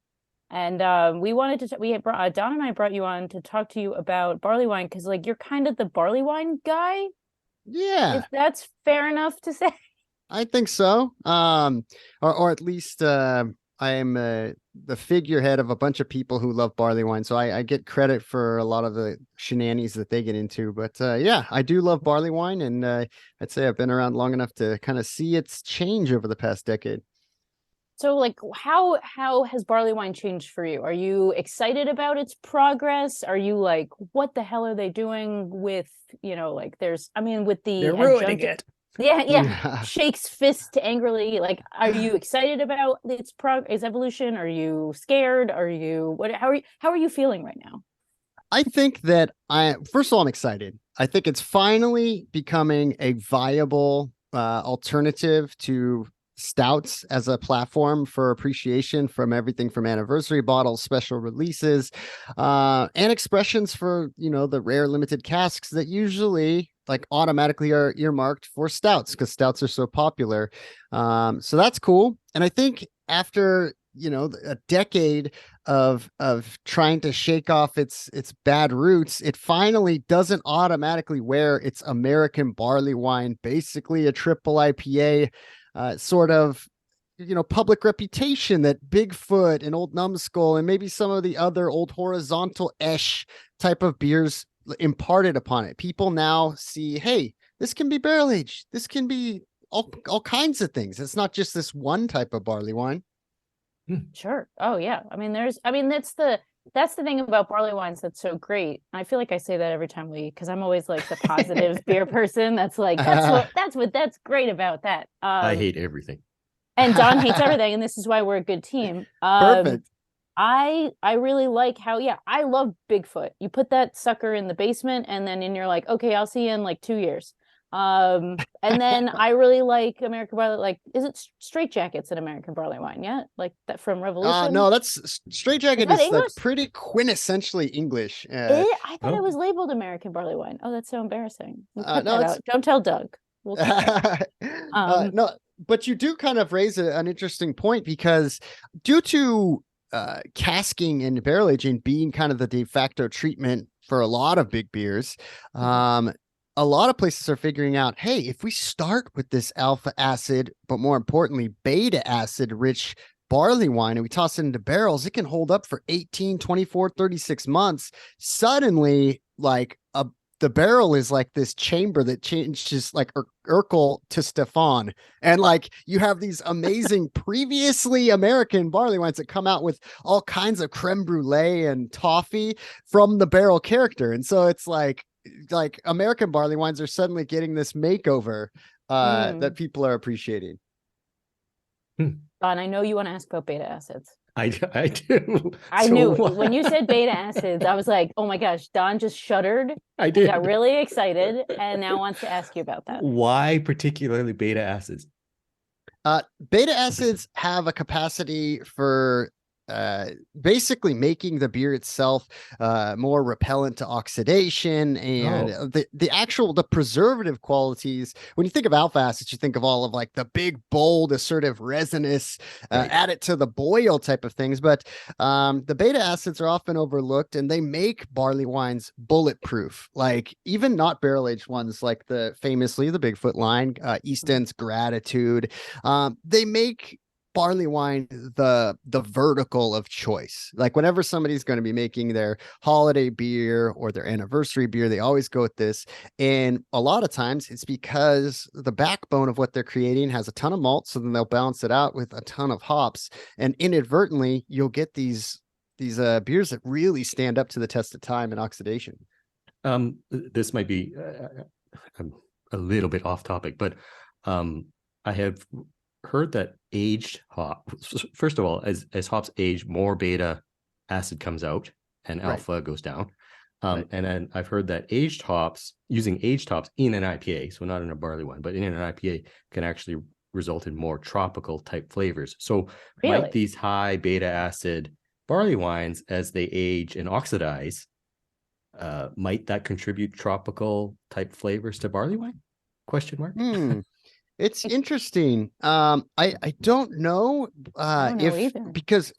And Don and I brought you on to talk to you about barley wine because, you're kind of the barley wine guy. Yeah, if that's fair enough to say. I think so. Or at least I am the figurehead of a bunch of people who love barley wine, so I get credit for a lot of the shenanigans that they get into. But yeah, I do love barley wine, and I'd say I've been around long enough to kind of see its change over the past decade. So, how has barley wine changed for you? Are you excited about its progress? Are you like, what the hell are they doing with, with the They're ruining it. Yeah. Shakes fist angrily. Are you excited about its evolution? Are you scared? How are you feeling right now? I think that first of all, I'm excited. I think it's finally becoming a viable alternative to stouts as a platform for appreciation, from everything from anniversary bottles, special releases, and expressions for, the rare limited casks that usually automatically are earmarked for stouts because stouts are so popular. So that's cool. And I think after, a decade of trying to shake off its bad roots, it finally doesn't automatically wear its American barley wine, basically a triple IPA sort of, public reputation that Bigfoot and Old Numbskull and maybe some of the other old horizontal-ish type of beers imparted upon it. People now see, hey, this can be barrel aged. This can be all kinds of things. It's not just this one type of barley wine. Sure. Oh yeah. That's the thing about barley wines that's so great. I feel like I say that every time because I'm always the positive beer person. That's that's great about that. I hate everything. And Don hates everything, and this is why we're a good team. Perfect. I really like how, I love Bigfoot. You put that sucker in the basement, and then you're like, okay, I'll see you in 2 years. And then I really like American barley. Is it Straight Jacket's an American barley wine? Yeah, that from Revolution. No, that's Straight Jacket is pretty quintessentially English. I thought it was labeled American barley wine. Oh, that's so embarrassing. We'll cut that out. Don't tell Doug. We'll no, but you do kind of raise an interesting point, because due to casking and barrel aging being kind of the de facto treatment for a lot of big beers, a lot of places are figuring out, hey, if we start with this alpha acid, but more importantly, beta acid rich barley wine and we toss it into barrels, it can hold up for 18, 24, 36 months. Suddenly, like the barrel is like this chamber that changes like Urkel to Stefan. And like you have these amazing previously American barley wines that come out with all kinds of creme brulee and toffee from the barrel character. And so it's like American barley wines are suddenly getting this makeover that people are appreciating. Don, I know you want to ask about beta acids. I do. I knew when you said beta acids, I was like, oh my gosh, Don just shuddered. I did. Got really excited and now wants to ask you about that. Why particularly beta acids? Beta acids have a capacity for basically making the beer itself more repellent to oxidation, and the preservative qualities. When you think of alpha acids, you think of all of like the big, bold, assertive, resinous, add it to the boil type of things. But the beta acids are often overlooked, and they make barley wines bulletproof. Like even not barrel aged ones, like famously the Bigfoot line, East End's Gratitude. They make barley wine the vertical of choice. Like whenever somebody's going to be making their holiday beer or their anniversary beer, they always go with this. And a lot of times it's because the backbone of what they're creating has a ton of malt, so then they'll balance it out with a ton of hops, and inadvertently you'll get these beers that really stand up to the test of time and oxidation. This might be a little bit off topic, but I have heard that aged hop, first of all, as hops age, more beta acid comes out and alpha goes down. And then I've heard that using aged hops in an IPA, so not in a barley wine, but in an IPA, can actually result in more tropical type flavors. So might these high beta acid barley wines, as they age and oxidize, might that contribute tropical type flavors to barley wine? Question mark. It's interesting. I don't know because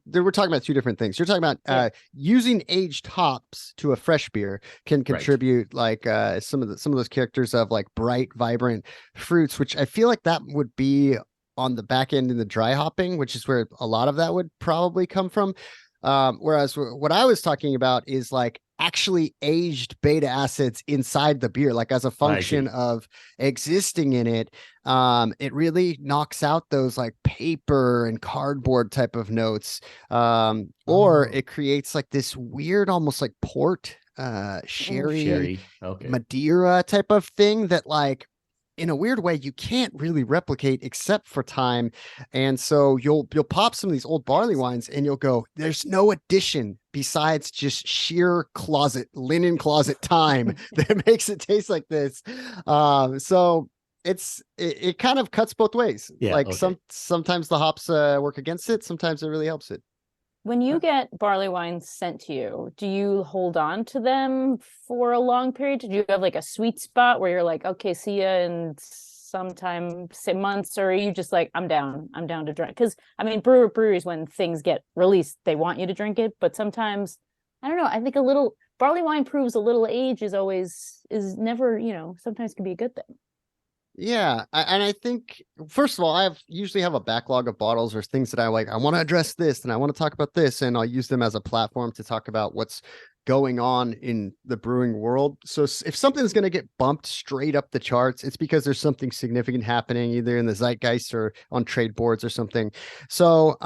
they were talking about two different things. You're talking about using aged hops to a fresh beer can contribute like some of those characters of like bright, vibrant fruits, which I feel like that would be on the back end in the dry hopping, which is where a lot of that would probably come from. Whereas what I was talking about is like actually aged beta acids inside the beer, like as a function of existing in it. It really knocks out those like paper and cardboard type of notes. Or it creates like this weird, almost like port, sherry, Madeira type of thing that like, in a weird way, you can't really replicate except for time. And so you'll pop some of these old barley wines and you'll go, there's no addition besides just sheer linen closet time that makes it taste like this. So it kind of cuts both ways. Sometimes the hops work against it. Sometimes it really helps it. When you get barley wines sent to you, do you hold on to them for a long period? Do you have like a sweet spot where you're like, okay, see ya in sometime, say months, or are you just like, I'm down to drink? Because I mean, breweries, when things get released, they want you to drink it, but sometimes, I don't know, I think a little barley wine proves a little age is never, sometimes can be a good thing. Yeah, and I think, first of all, I usually have a backlog of bottles or things that I want to address this and I want to talk about this, and I'll use them as a platform to talk about what's going on in the brewing world. So if something's going to get bumped straight up the charts, it's because there's something significant happening either in the zeitgeist or on trade boards or something. So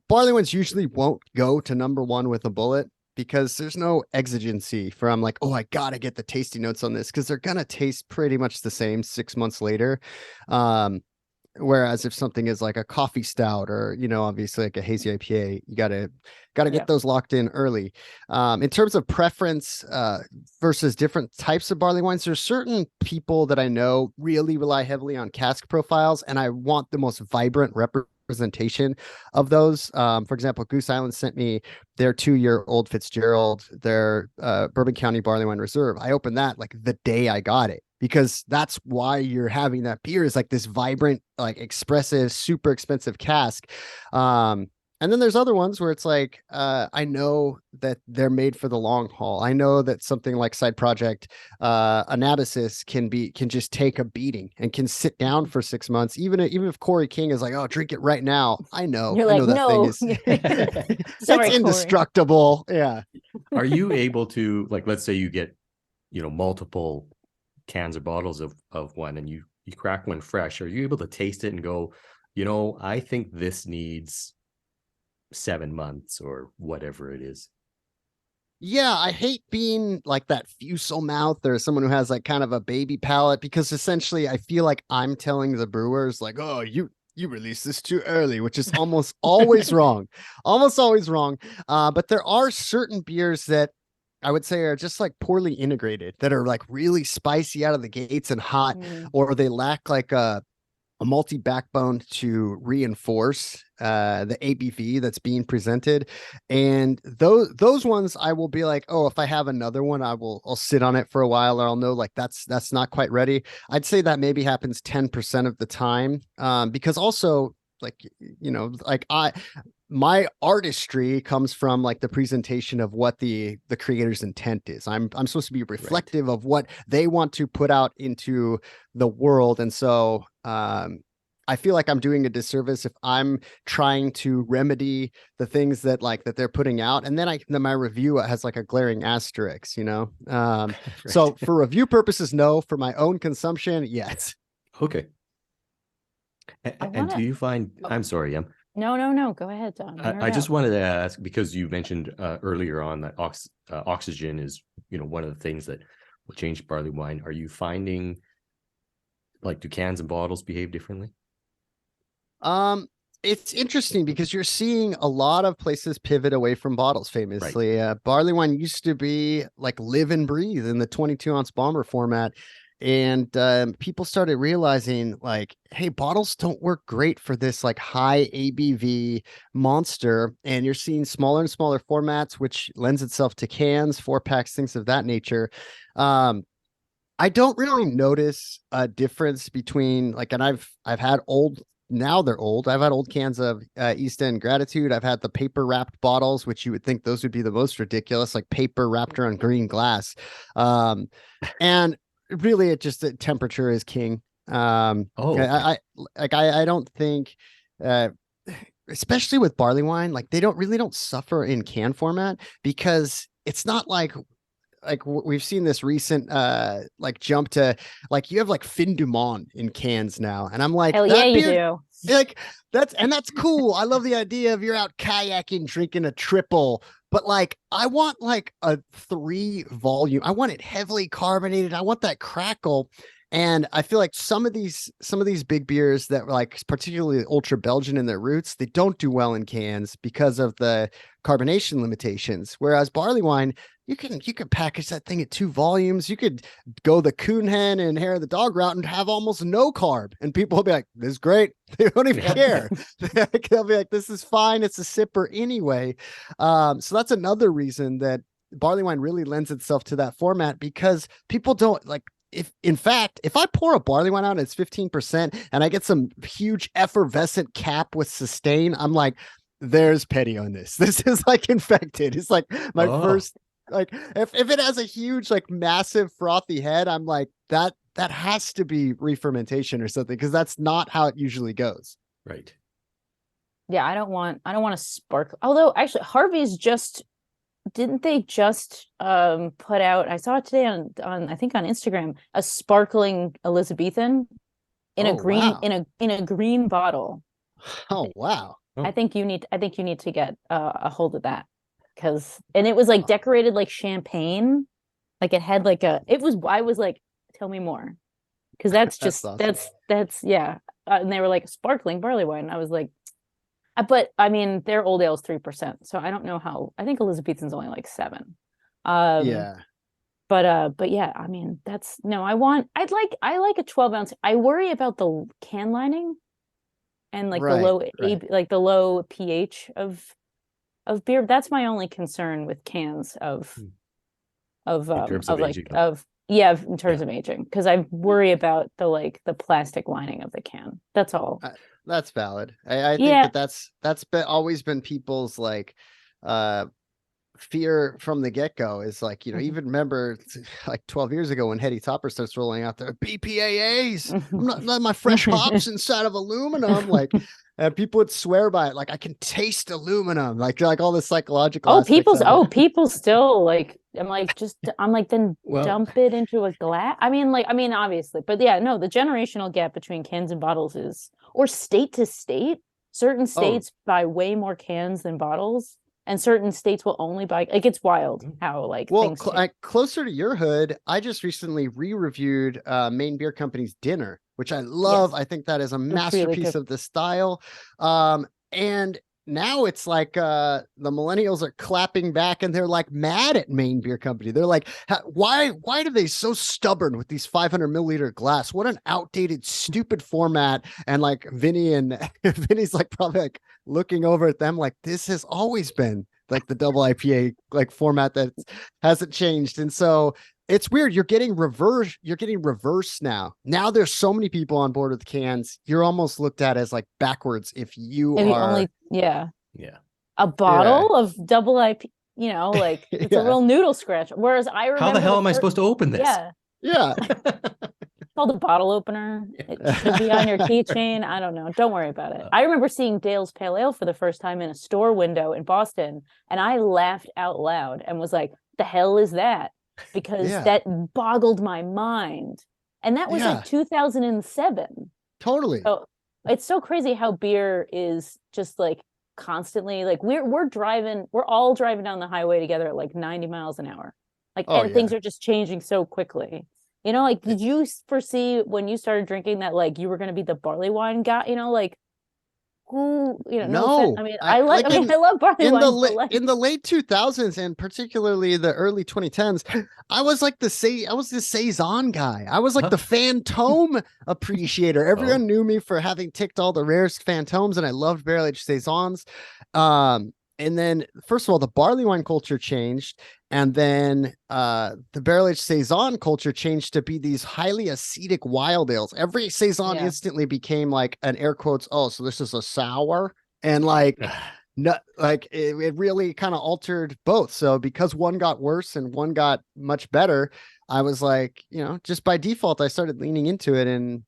barley wines usually won't go to number one with a bullet, because there's no exigency from like, oh, I gotta get the tasty notes on this, because they're gonna taste pretty much the same 6 months later. Whereas if something is like a coffee stout or, obviously like a hazy IPA, you gotta get those locked in early. In terms of preference versus different types of barley wines, there's certain people that I know really rely heavily on cask profiles, and I want the most vibrant representation of those. For example, Goose Island sent me their 2-year Old Fitzgerald, their Bourbon County Barley Wine Reserve. I opened that like the day I got it, because that's why you're having that beer, is like this vibrant, like expressive, super expensive cask. And then there's other ones where it's like, I know that they're made for the long haul. I know that something like Side Project, Anabasis can just take a beating and can sit down for 6 months. Even if Corey King is like, oh, drink it right now. I know You're that thing no. is Sorry, it's indestructible. Yeah. Are you able to, like, let's say you get, multiple cans or bottles of one, and you crack one fresh, are you able to taste it and go, I think this needs 7 months or whatever it is? Yeah, I hate being like that fusel mouth or someone who has like kind of a baby palate, because essentially I feel like I'm telling the brewers like, oh, you released this too early, which is almost always wrong. Almost always wrong. But there are certain beers that I would say are just like poorly integrated, that are like really spicy out of the gates and hot, or they lack like a multi backbone to reinforce the ABV that's being presented. And those ones I will be like, oh, if I have another one, I'll sit on it for a while, or I'll know like that's not quite ready. I'd say that maybe happens 10% of the time. Because also, like, like my artistry comes from like the presentation of what the creator's intent is. I'm supposed to be reflective of what they want to put out into the world. And so I feel like I'm doing a disservice if I'm trying to remedy the things that they're putting out, and then my review has like a glaring asterisk, Right. So for review purposes, no. For my own consumption, yes. Okay. And do you find? I'm sorry, No. Go ahead, Don. I just wanted to ask, because you mentioned earlier on that oxygen is, one of the things that will change barley wine. Are you finding, like, do cans and bottles behave differently? It's interesting because you're seeing a lot of places pivot away from bottles. Famously, right. Barley wine used to be like live and breathe in the 22-ounce bomber format. And people started realizing like, hey, bottles don't work great for this like high ABV monster. And you're seeing smaller and smaller formats, which lends itself to cans, 4-packs, things of that nature. I don't really notice a difference between like, and I've had old, now they're old. I've had old cans of East End Gratitude. I've had the paper wrapped bottles, which you would think those would be the most ridiculous, like paper wrapped around green glass. And really, it just, temperature is king. I don't think, especially with barley wine, like they don't suffer in can format, because it's not like we've seen this recent like jump to like, you have like Fin du Monde in cans now, and I'm like, hell yeah, you do. Like that's cool. I love the idea of you're out kayaking drinking a triple, but like I want like a 3 volume. I want it heavily carbonated. I want that crackle. And I feel like some of these big beers that like particularly ultra Belgian in their roots, they don't do well in cans because of the carbonation limitations. Whereas barley wine, you can package that thing at 2 volumes. You could go the coon hen and hair of the dog route and have almost no carb, and people will be like, "This is great." They don't even care. They'll be like, "This is fine. It's a sipper anyway." So that's another reason that barley wine really lends itself to that format, because people don't like. If I pour a barley wine out and it's 15% and I get some huge effervescent cap with sustain, I'm like, there's petty on this. This is like infected. It's like my first, like if it has a huge, like massive frothy head, I'm like, that has to be re-fermentation or something, because that's not how it usually goes. Right. Yeah, I don't want to sparkle. Although actually Harvey's didn't they just put out, I saw it today on I think on Instagram, a sparkling Elizabethan in a green in a green bottle. Oh wow. I think you need to get a hold of that, and it was like decorated like champagne, like it had like I was like, tell me more, because that's just awesome. that's yeah. And they were like sparkling barley wine, and I was like, but I mean, their old ale is 3%, so I don't know how. I think Elizabethan's only like 7. Yeah. But yeah, I mean, I like a 12-ounce. I worry about the can lining and like the low pH of beer. That's my only concern with cans in terms of aging, because I worry about the plastic lining of the can. That's all. That's valid. I think Yeah. that's always been people's like fear from the get-go is like, even remember like 12 years ago when Hetty Topper starts rolling out their BPAAs. I'm not letting my fresh hops inside of aluminum. Like, and people would swear by it. Like, I can taste aluminum. Like all the psychological. People still like. I'm like, then Well- dump it into a glass. I mean, obviously, but yeah, no, the generational gap between cans and bottles is, or state to state. Certain states buy way more cans than bottles, and certain states will only buy. Like, it's wild how things. Closer to your hood, I just recently re-reviewed Maine Beer Company's Dinner, which I love. Yes. I think that is a Really masterpiece good. of the style. And now it's like the millennials are clapping back and they're like mad at Maine Beer Company. They're like, why are they so stubborn with these 500 milliliter glass? What an outdated, stupid format. And like Vinny's like probably like looking over at them like, this has always been like the double IPA like format that hasn't changed. And so it's weird. You're getting reverse now. Now there's so many people on board with cans. You're almost looked at as like backwards if you Maybe are only, yeah, Yeah. a bottle of double IP. Like it's a real noodle scratch. Whereas I remember, How the hell am I supposed to open this? Yeah, it's called a bottle opener. It should be on your keychain. I don't know. Don't worry about it. I remember seeing Dale's Pale Ale for the first time in a store window in Boston, and I laughed out loud and was like, "The hell is that?" Because that boggled my mind. And that was like 2007. Totally. So it's so crazy how beer is just like constantly like we're all driving down the highway together at like 90 miles an hour. Like, things are just changing so quickly. Like, did you foresee when you started drinking that like you were going to be the barley wine guy? Who, no, I mean, I love barley wine. In the late 2000s and particularly the early 2010s, I was the saison guy. I was like the Fantôme appreciator. Everyone knew me for having ticked all the rarest Fantômes, and I loved barrel aged saisons. And then, first of all, the barley wine culture changed, and then the barrel aged saison culture changed to be these highly acetic wild ales. Every saison instantly became like an air quotes. Oh, so this is a sour, and like, no, like it really kind of altered both. So because one got worse and one got much better, I was like, just by default, I started leaning into it, and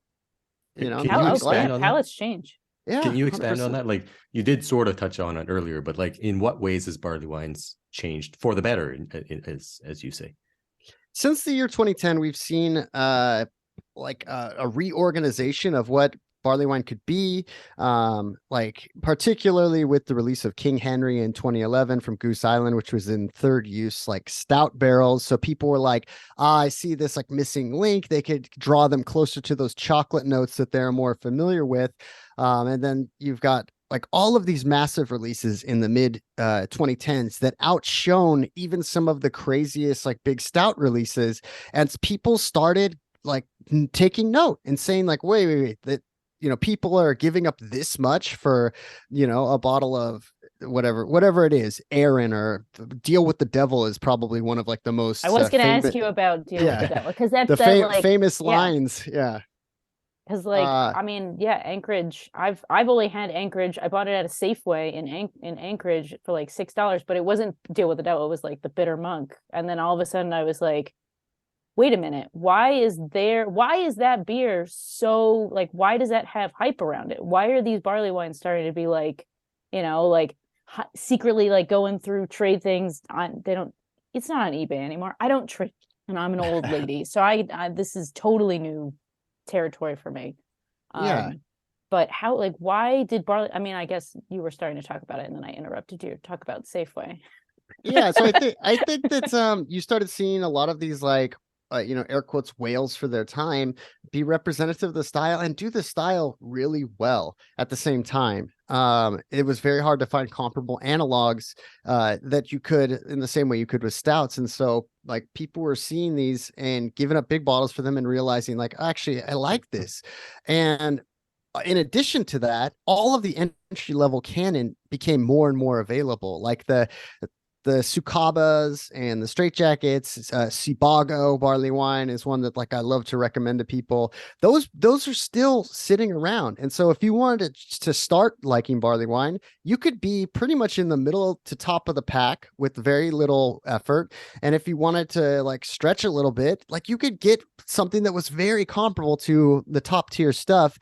palates change. Yeah, can you expand 100%. on that? Like, you did sort of touch on it earlier, but like, in what ways has barley wines changed for the better, as you say? Since the year 2010, we've seen a reorganization of what barley wine could be, like particularly with the release of King Henry in 2011 from Goose Island, which was in third use, like stout barrels. So people were like, I see this like missing link. They could draw them closer to those chocolate notes that they're more familiar with. And then you've got like all of these massive releases in the mid 2010s that outshone even some of the craziest like big stout releases. And people started like taking note and saying like, wait, that, people are giving up this much for, a bottle of whatever it is, Aaron or Deal with the Devil is probably one of like the most. I was going to ask you about Deal with the Devil, because that's famous lines. Yeah. Because I mean, Anchorage. I've only had Anchorage. I bought it at a Safeway in Anchorage for like $6, but it wasn't Deal with the Devil. It was like the Bitter Monk. And then all of a sudden, I was like, wait a minute, why is that beer so like? Why does that have hype around it? Why are these barley wines starting to be like, secretly like going through trade things? It's not on eBay anymore. I don't trade, and I'm an old lady, so I this is totally new territory for me. But how, like, why did barley? I mean, I guess you were starting to talk about it, and then I interrupted you to talk about Safeway. So I think that you started seeing a lot of these like air quotes whales for their time be representative of the style and do the style really well at the same time. It was very hard to find comparable analogs that you could in the same way you could with stouts. And so like people were seeing these and giving up big bottles for them and realizing like, actually, I like this. And in addition to that, all of the entry level canon became more and more available. Like the the Sukabas and the Straight Jackets. Cibago barley wine is one that like I love to recommend to people. Those are still sitting around. And so if you wanted to start liking barley wine, you could be pretty much in the middle to top of the pack with very little effort. And if you wanted to like stretch a little bit, like you could get something that was very comparable to the top tier stuff.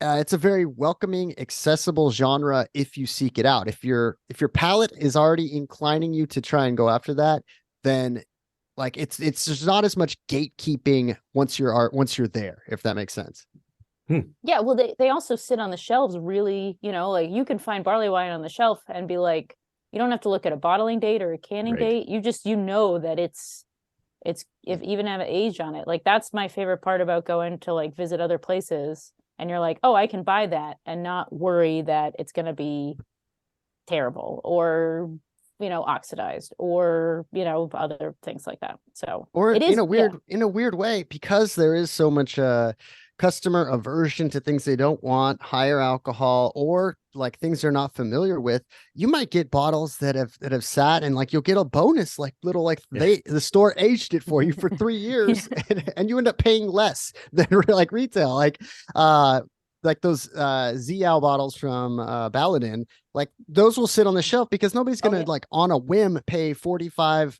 It's a very welcoming, accessible genre if you seek it out. If your palate is already inclining you to try and go after that, then like it's there's not as much gatekeeping once you're there, if that makes sense. Yeah, well, they also sit on the shelves really, like you can find barley wine on the shelf and be like, you don't have to look at a bottling date or a canning date. You just that it's if even have an age on it. Like that's my favorite part about going to like visit other places. And you're like, oh, I can buy that and not worry that it's going to be terrible or, oxidized or, other things like that. So, or it is in a weird way, because there is so much customer aversion to things they don't want, higher alcohol, or like things they're not familiar with. You might get bottles that have sat, and like you'll get a bonus, like little like the store aged it for you for 3 years, and you end up paying less than like retail. Like those ZL bottles from Baladin, like those will sit on the shelf because nobody's gonna like on a whim pay $50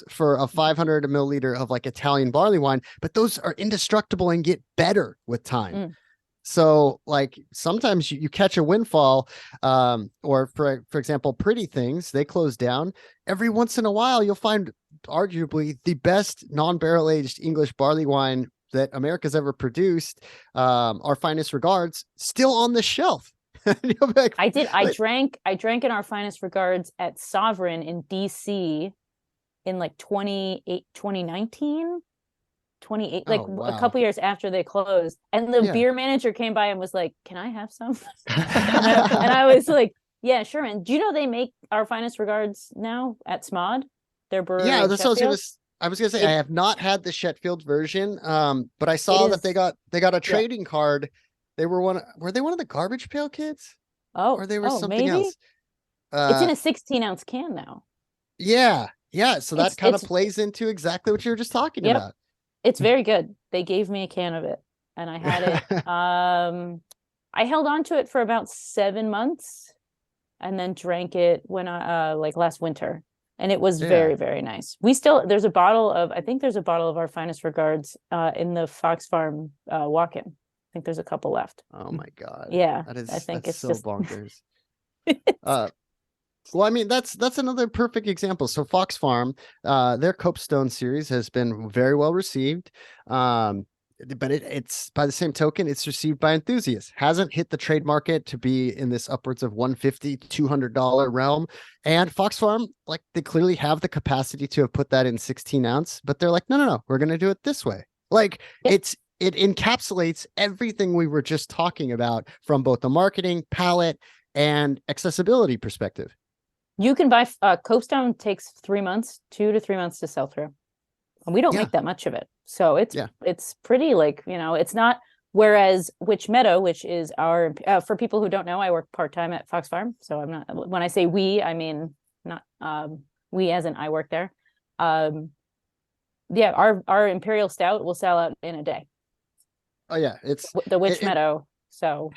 for a 500 milliliter of like Italian barley wine, but those are indestructible and get better with time. So like sometimes you catch a windfall, or for example, Pretty Things, they close down. Every once in a while, you'll find arguably the best non-barrel aged English barley wine that America's ever produced. Our Finest Regards still on the shelf. Like, I drank in Our Finest Regards at Sovereign in DC in like 2019, 28, like a couple years after they closed, and the beer manager came by and was like, can I have some? and I was like, yeah, sure. And do you know they make Our Finest Regards now at SMOD, their brewery? Yeah, that's what I was gonna say. I have not had the Sheffield version, but I saw that they got a trading card. Were they one of the Garbage Pail Kids? Or they were something else. It's in a 16-ounce can now. Yeah. So that kind of plays into exactly what you were just talking about. It's very good. They gave me a can of it, and I had it. I held on to it for about 7 months, and then drank it when like last winter, and it was very, very nice. There's a bottle of Our Finest Regards in the Fox Farm walk-in. I think there's a couple left. Oh my God. Yeah, I think it's so just bonkers. Well, I mean, that's another perfect example. So Fox Farm, their Copestone series has been very well received. But it's by the same token, it's received by enthusiasts. Hasn't hit the trade market to be in this upwards of $150, $200 realm. And Fox Farm, like they clearly have the capacity to have put that in 16 ounce, but they're like, no, we're going to do it this way. Like it encapsulates everything we were just talking about from both the marketing, palette, and accessibility perspective. You can buy Copestone takes 2 to 3 months to sell through. And we don't make that much of it. So it's pretty like, it's not, whereas Witch Meadow, which is our, for people who don't know, I work part-time at Fox Farm. So I'm not, when I say we, I mean, not we as in I work there. Our Imperial Stout will sell out in a day. Oh yeah. It's the Witch Meadow. So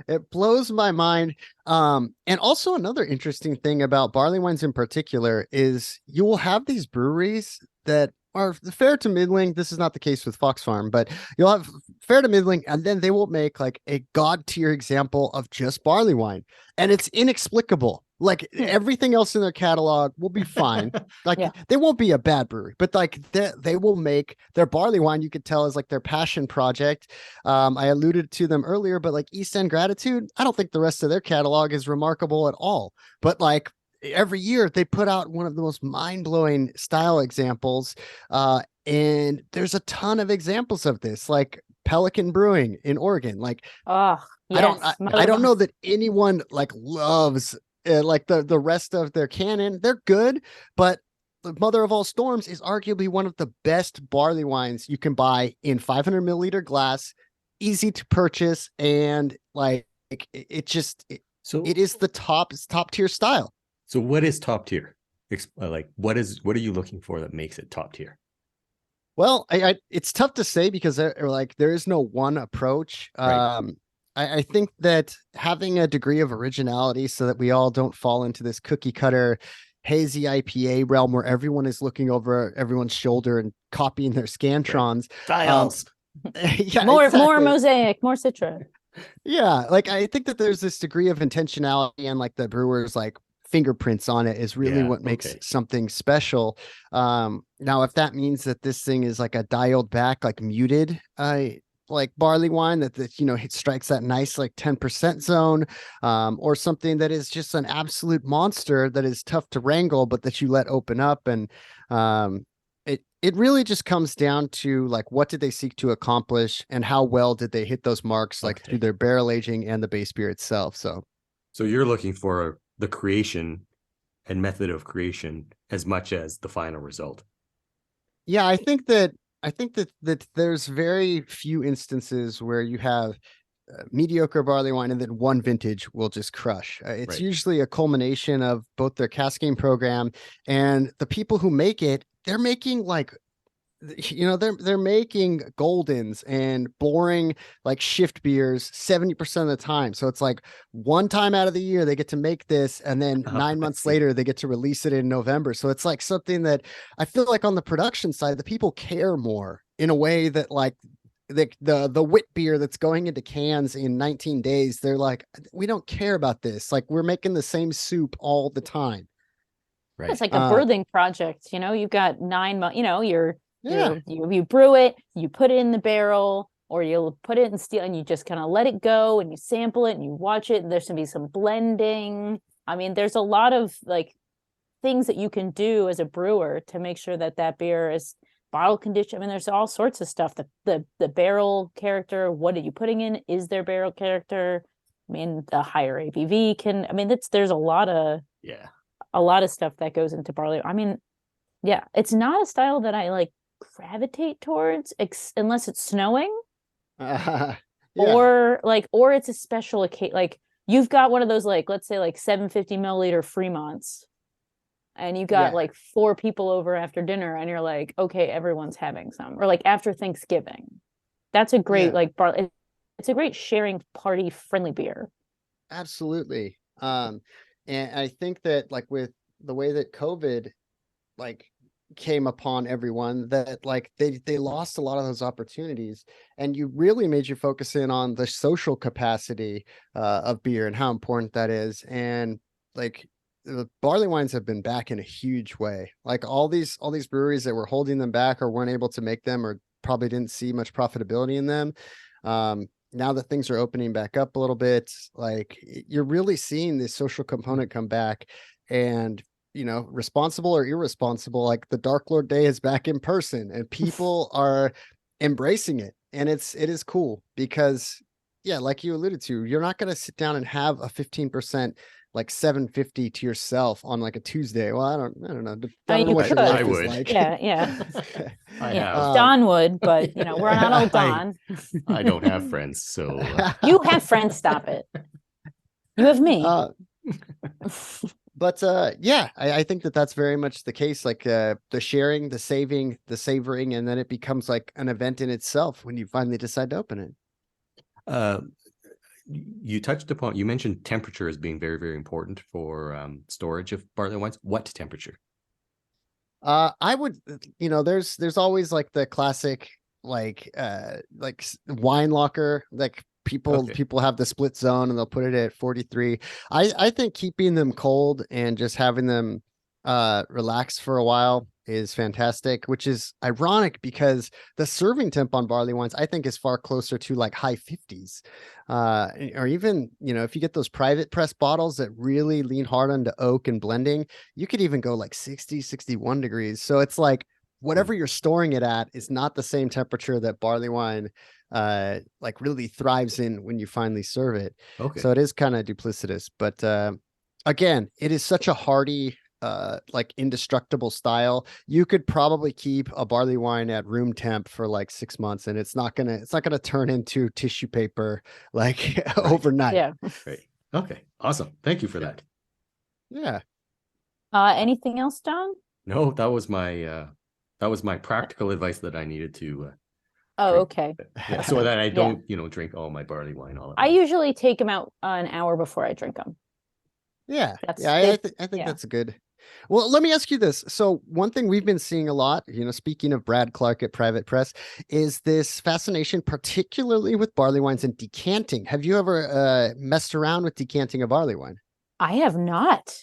it blows my mind. And also another interesting thing about barley wines in particular is you will have these breweries that are fair to middling. This is not the case with Fox Farm, but you'll have fair to middling, and then they will make like a god tier example of just barley wine, and it's inexplicable. Like everything else in their catalog will be fine. Like they won't be a bad brewery, but like they will make their barley wine. You could tell is like their passion project. I alluded to them earlier, but like East End Gratitude, I don't think the rest of their catalog is remarkable at all. But like every year they put out one of the most mind-blowing style examples. And there's a ton of examples of this, like Pelican Brewing in Oregon. Like, I don't know that anyone like loves like the rest of their canon. They're good, but the Mother of All Storms is arguably one of the best barley wines you can buy in 500 milliliter glass, easy to purchase, and like it is the top tier style. So what is top tier? Like what are you looking for that makes it top tier? Well, it's tough to say because there is no one approach. Right. I think that having a degree of originality so that we all don't fall into this cookie cutter hazy IPA realm where everyone is looking over everyone's shoulder and copying their Scantrons. Styles. Yeah, more exactly. mosaic, more Citra. Yeah, like I think that there's this degree of intentionality and like the brewer's like fingerprints on it is really what makes something special. Now if that means that this thing is like a dialed back, like muted, like barley wine that it strikes that nice like 10% zone, or something that is just an absolute monster that is tough to wrangle, but that you let open up. And it really just comes down to like what did they seek to accomplish and how well did they hit those marks like through their barrel aging and the base beer itself. So you're looking for the creation and method of creation as much as the final result. Yeah, I think that there's very few instances where you have mediocre barley wine and then one vintage will just crush. It's usually a culmination of both their casking program and the people who make it. They're making like, they're making Goldens and boring like shift beers 70% of the time. So it's like one time out of the year they get to make this, and then 9 months later they get to release it in November. So it's like something that I feel like on the production side, the people care more in a way that like the wit beer that's going into cans in 19 days, they're like, we don't care about this. Like we're making the same soup all the time. Right. It's like a birthing project. You've got 9 months, you brew it, you put it in the barrel, or you'll put it in steel and you just kind of let it go and you sample it and you watch it. And there's going to be some blending. I mean, there's a lot of like things that you can do as a brewer to make sure that beer is bottle condition. I mean, there's all sorts of stuff. The barrel character, what are you putting in? Is there barrel character? I mean, the higher ABV there's a lot of stuff that goes into barley. I mean, yeah, it's not a style that I like gravitate towards unless it's snowing, or it's a special occasion. Like you've got one of those, like, let's say like 750 milliliter Fremonts, and you got like 4 people over after dinner, and you're like, okay, everyone's having some, or like after Thanksgiving. That's a great it's a great sharing party friendly beer. Absolutely. And I think that like with the way that COVID like came upon everyone, that like they lost a lot of those opportunities, and you really made you focus in on the social capacity of beer and how important that is. And like the barley wines have been back in a huge way. Like all these breweries that were holding them back or weren't able to make them or probably didn't see much profitability in them. Now that things are opening back up a little bit, like you're really seeing this social component come back. And responsible or irresponsible, like the Dark Lord Day is back in person and people are embracing it. And it is cool because like you alluded to, you're not going to sit down and have a 15% like 750 to yourself on like a Tuesday. Well, I don't know. I don't know what your life is like. Yeah. Don would, but we're not all Don. I don't have friends, so you have friends. Stop it. You have me. But I think that that's very much the case. Like the sharing, the saving, the savoring, and then it becomes like an event in itself when you finally decide to open it. You mentioned temperature as being very, very important for storage of barley wines. What temperature? I would, there's always like the classic like wine locker, like people have the split zone and they'll put it at 43. I think keeping them cold and just having them relax for a while is fantastic, which is ironic because the serving temp on barley wines I think is far closer to like high 50s, or even if you get those private press bottles that really lean hard onto oak and blending, you could even go like 60, 61 degrees. So it's like whatever you're storing it at is not the same temperature that barley wine like really thrives in when you finally serve it. So it is kind of duplicitous, but again, it is such a hearty like indestructible style. You could probably keep a barley wine at room temp for like 6 months and it's not gonna turn into tissue paper like overnight. Right. Okay, awesome, thank you for that. Anything else, Don? No, that was my practical advice that I needed to Oh, drink. okay. Yeah, so that I Yeah. don't, drink all my barley wine all at I once. usually take them out an hour before I drink them. Yeah, That's I think yeah. that's good. Well, let me ask you this. So one thing we've been seeing a lot, speaking of Brad Clark at Private Press, is this fascination, particularly with barley wines and decanting. Have you ever messed around with decanting a barley wine? I have not.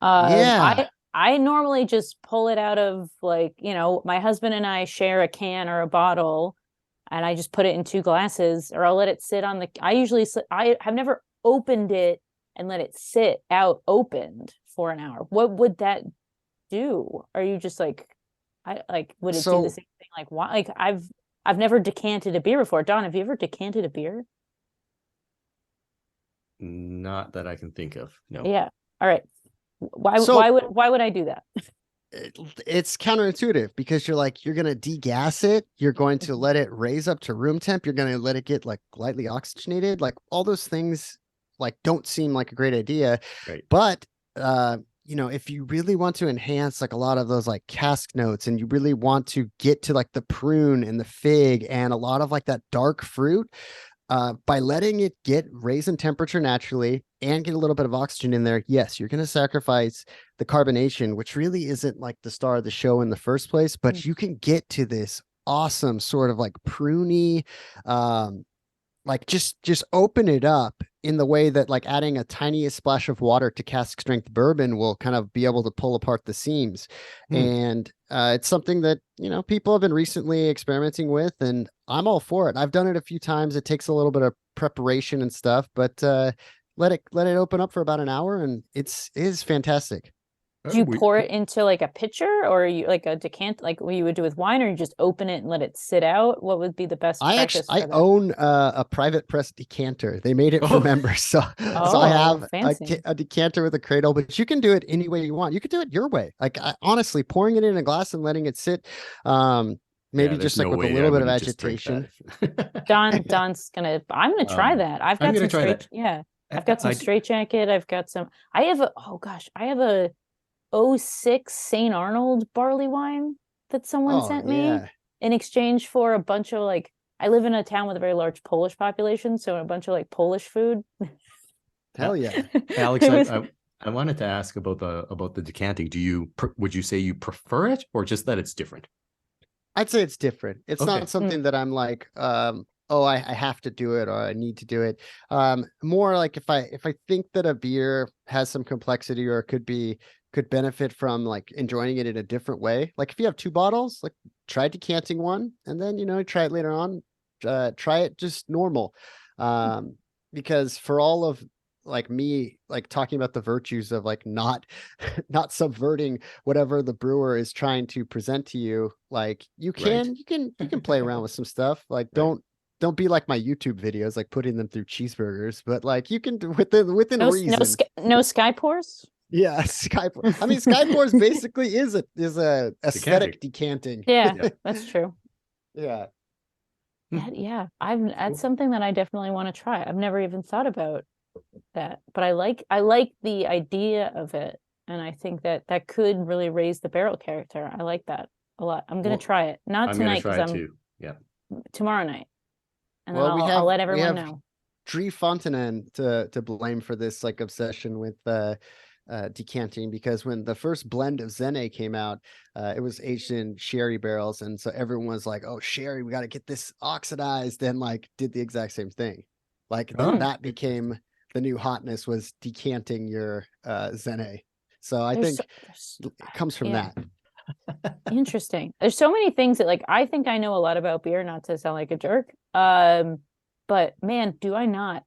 Yeah. I normally just pull it out of my husband and I share a can or a bottle, and I just put it in 2 glasses, or I'll let it sit on I have never opened it and let it sit out opened for an hour. What would that do? Are you just would it do the same thing? Like, why? Like, I've never decanted a beer before. Don, have you ever decanted a beer? Not that I can think of. No. Yeah. All right. Why would I do that? It's counterintuitive because you're going to degas it. You're going to let it raise up to room temp. You're going to let it get lightly oxygenated. All those things don't seem like a great idea. Right. But, if you really want to enhance a lot of those cask notes, and you really want to get to the prune and the fig and a lot of that dark fruit, by letting it raise in temperature naturally and get a little bit of oxygen in there, yes, you're going to sacrifice the carbonation, which really isn't the star of the show in the first place, but you can get to this awesome sort of pruny, just open it up in the way that adding a tiniest splash of water to cask strength bourbon will kind of be able to pull apart the seams. And it's something that, people have been recently experimenting with, and I'm all for it. I've done it a few times. It takes a little bit of preparation and stuff, but let it open up for about an hour, and it is fantastic. Do you pour it into a pitcher, or you a decant, what you would do with wine, or you just open it and let it sit out? What would be the best practice? I own a Private Press decanter. They made it for members, so I have a decanter with a cradle. But you can do it any way you want. You could do it your way. Honestly, pouring it in a glass and letting it sit. Maybe just with a little bit of agitation. Don's gonna. I'm gonna try that. I've got some straight. Yeah, I've got some straight jacket. I've got some. I have a 06 St. Arnold barley wine that someone sent me in exchange for a bunch of I live in a town with a very large Polish population, so a bunch of Polish food. Hell yeah. Alex, I wanted to ask about the decanting. Would you say you prefer it, or just that it's different? I'd say it's different. It's not something that I'm I have to do it, or I need to do it. More if I think that a beer has some complexity, or could benefit from enjoying it in a different way. If you have 2 bottles, try decanting one, and then try it later on. Try it just normal, because for all of me talking about the virtues of not subverting whatever the brewer is trying to present to you, you can play around with some stuff. Don't be like my YouTube videos, putting them through cheeseburgers, but you can do within reason. No sky pours. Yeah, sky pour. I mean, sky pours basically is a aesthetic decanting. Yeah, that's true. Yeah. Yeah, that's something that I definitely want to try. I've never even thought about that, but I like the idea of it, and I think that could really raise the barrel character. I like that a lot. I'm gonna try it. Not tonight, because I'm tomorrow night, and then I'll let everyone know. Drie Fonteinen to blame for this obsession with decanting, because when the first blend of Zene came out, it was aged in sherry barrels, and so everyone was like, "Oh, sherry, we got to get this oxidized." Then did the exact same thing. That became the new hotness, was decanting your Zene. So I think it comes from that. Interesting. There's so many things that I think I know a lot about beer, not to sound like a jerk. But man, do I not.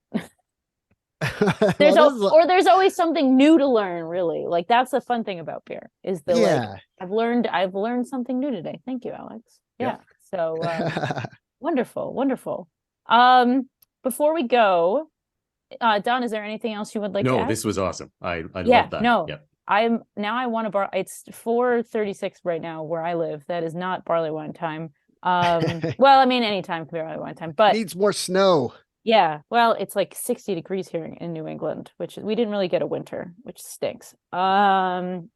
There's always something new to learn, really. That's the fun thing about beer, is I've learned something new today. Thank you, Alex. Yeah. So wonderful. Before we go, Don, is there anything else you would like to add? No, this was awesome. I love that. No. Yep. I want to it's 4:36 right now where I live. That is not barley wine time. Well, I mean, any time can be barley wine time, but needs more snow. Yeah, well, it's like 60 degrees here in New England, which we didn't really get a winter, which stinks. Don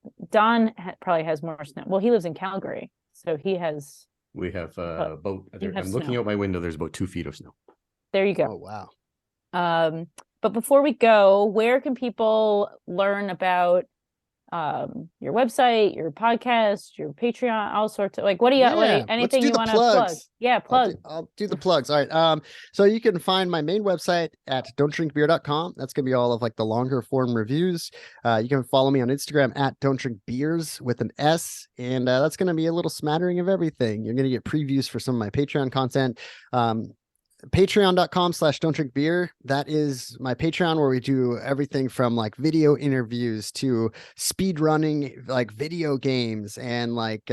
probably has more snow. Well, he lives in Calgary, so he has. We have about. You have I'm looking snow. out my window. There's about 2 feet of snow. There you Oh, go. wow. But before we go, where can people learn about your website, your podcast, your Patreon, all sorts of like what do you Let's anything do you the want to plug? plugs. Yeah, plug. I'll do the plugs. All right. So you can find my main website at don'tdrinkbeer.com. That's gonna be all of like the longer form reviews. You can follow me on Instagram at don'tdrinkbeers with an S, and that's gonna be a little smattering of everything. You're gonna get previews for some of my Patreon content. Patreon.com/don'tdrinkbeer. That is my Patreon where we do everything from like video interviews to speed running like video games and like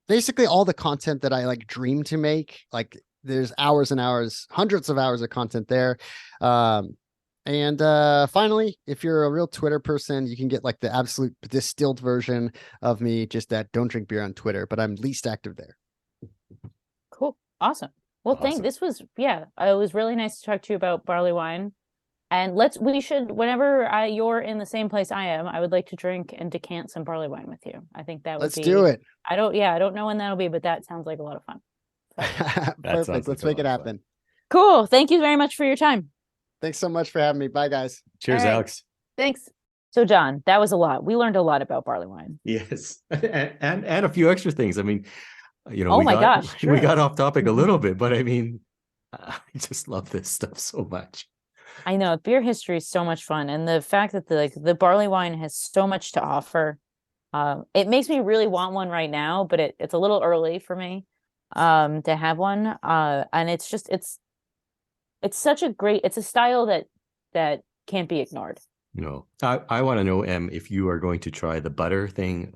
basically all the content that I like dream to make. Like there's hours and hours, hundreds of hours of content there. And finally, if you're a real Twitter person, you can get like the absolute distilled version of me just at Don't Drink Beer on Twitter, but I'm least active there. Cool. Awesome. Well, Awesome. this was, it was really nice to talk to you about barley wine. And we should, whenever you're in the same place I am, I would like to drink and decant some barley wine with you. I think that would be. Let's do it. I don't know when that'll be, but that sounds like a lot of fun. Perfect. Let's make it happen. Cool. Thank you very much for your time. Thanks so much for having me. Bye, guys. Cheers, All right. Alex. Thanks. So, John, that was a lot. We learned a lot about barley wine. Yes, and a few extra things. I mean, Oh my gosh, we true. got off topic a little bit, but I mean, I just love this stuff so much. I know beer history is so much fun, and the fact that the barley wine has so much to offer, it makes me really want one right now. But it's a little early for me, to have one. And it's just it's such a great. It's a style that can't be ignored. No, I want to know, if you are going to try the butter thing,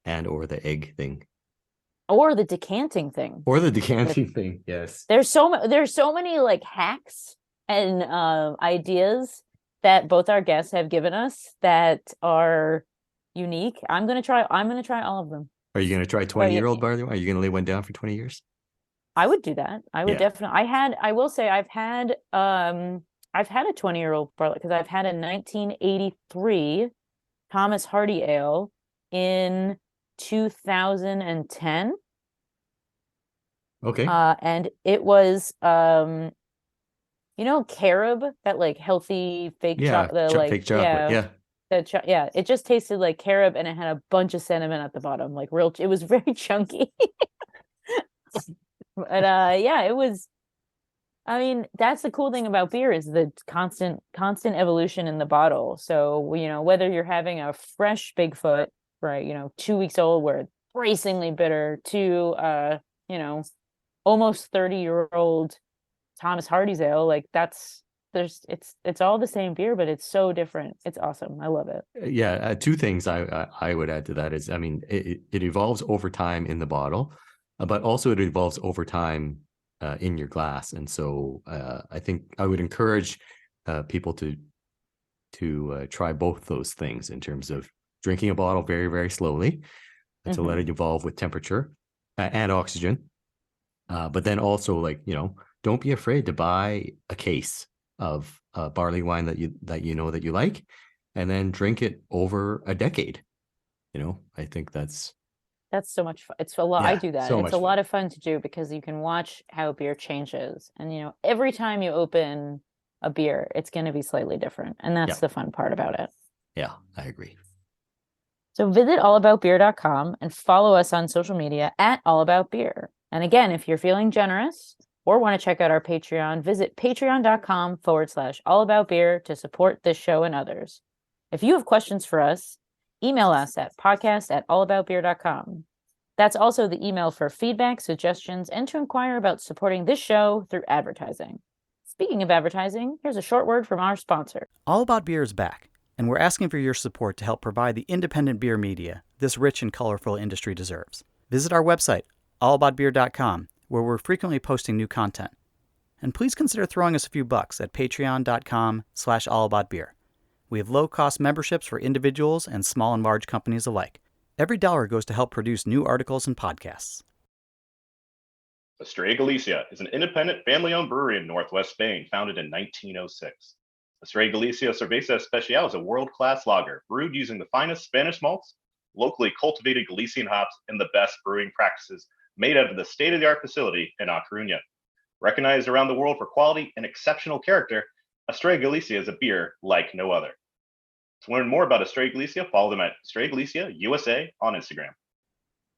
and or the egg thing, Or the decanting thing. or the decanting thing. Yes, There's so many like hacks and ideas that both our guests have given us that are unique. I'm gonna try all of them. Are you going to try 20-year-old barley wine? Are you going to lay one down for 20 years? I would do that. I would definitely. I will say I've had a 20-year-old barley because I've had a 1983 Thomas Hardy Ale in 2010. Okay. And it was carob, that like healthy fake chocolate, fake chocolate. It just tasted like carob, and it had a bunch of cinnamon at the bottom, like it was very chunky. But it was. I mean, that's the cool thing about beer is the constant evolution in the bottle. So, whether you're having a fresh Bigfoot, right, 2 weeks old, where it's bracingly bitter, to almost 30-year-old Thomas Hardy's ale, like it's all the same beer, but it's so different. It's awesome. I love it. Yeah, two things I would add to that is, I mean, it evolves over time in the bottle, but also it evolves over time in your glass. And so I think I would encourage people to try both those things in terms of drinking a bottle very, very slowly to let it evolve with temperature and oxygen. But then also, don't be afraid to buy a case of barley wine that you like, and then drink it over a decade. I think that's so much fun. It's a lot. I do that. So it's a lot of fun to do because you can watch how beer changes, and every time you open a beer, it's going to be slightly different, and that's the fun part about it. Yeah, I agree. So visit allaboutbeer.com and follow us on social media at allaboutbeer. And again, if you're feeling generous or want to check out our Patreon, visit patreon.com/allaboutbeer to support this show and others. If you have questions for us, email us at podcast@allaboutbeer.com. That's also the email for feedback, suggestions, and to inquire about supporting this show through advertising. Speaking of advertising, here's a short word from our sponsor. All About Beer is back, and we're asking for your support to help provide the independent beer media this rich and colorful industry deserves. Visit our website, allaboutbeer.com, where we're frequently posting new content. And please consider throwing us a few bucks at patreon.com/allaboutbeer. We have low-cost memberships for individuals and small and large companies alike. Every dollar goes to help produce new articles and podcasts. Estrella Galicia is an independent family-owned brewery in northwest Spain, founded in 1906. Estrella Galicia Cerveza Especial is a world-class lager brewed using the finest Spanish malts, locally cultivated Galician hops, and the best brewing practices made out of the state-of-the-art facility in A Coruna. Recognized around the world for quality and exceptional character, Estrella Galicia is a beer like no other. To learn more about Estrella Galicia, follow them at Estrella Galicia USA on Instagram.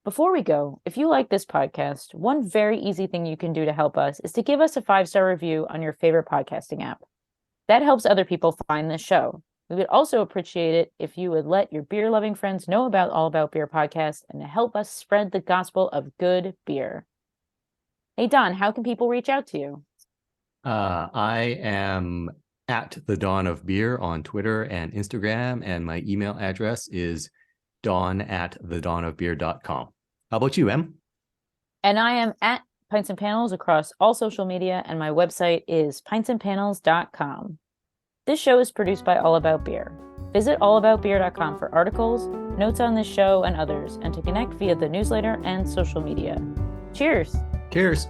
Before we go, if you like this podcast, one very easy thing you can do to help us is to give us a 5-star review on your favorite podcasting app. That helps other people find this show. We would also appreciate it if you would let your beer-loving friends know about All About Beer podcast and to help us spread the gospel of good beer. Hey, Don, how can people reach out to you? I am at the Dawn of Beer on Twitter and Instagram, and my email address is don@thedawnofbeer.com. How about you, Em? And I am at Pints and Panels across all social media, and my website is pintsandpanels.com. This show is produced by All About Beer. Visit allaboutbeer.com for articles, notes on this show and others, and to connect via the newsletter and social media. Cheers! Cheers!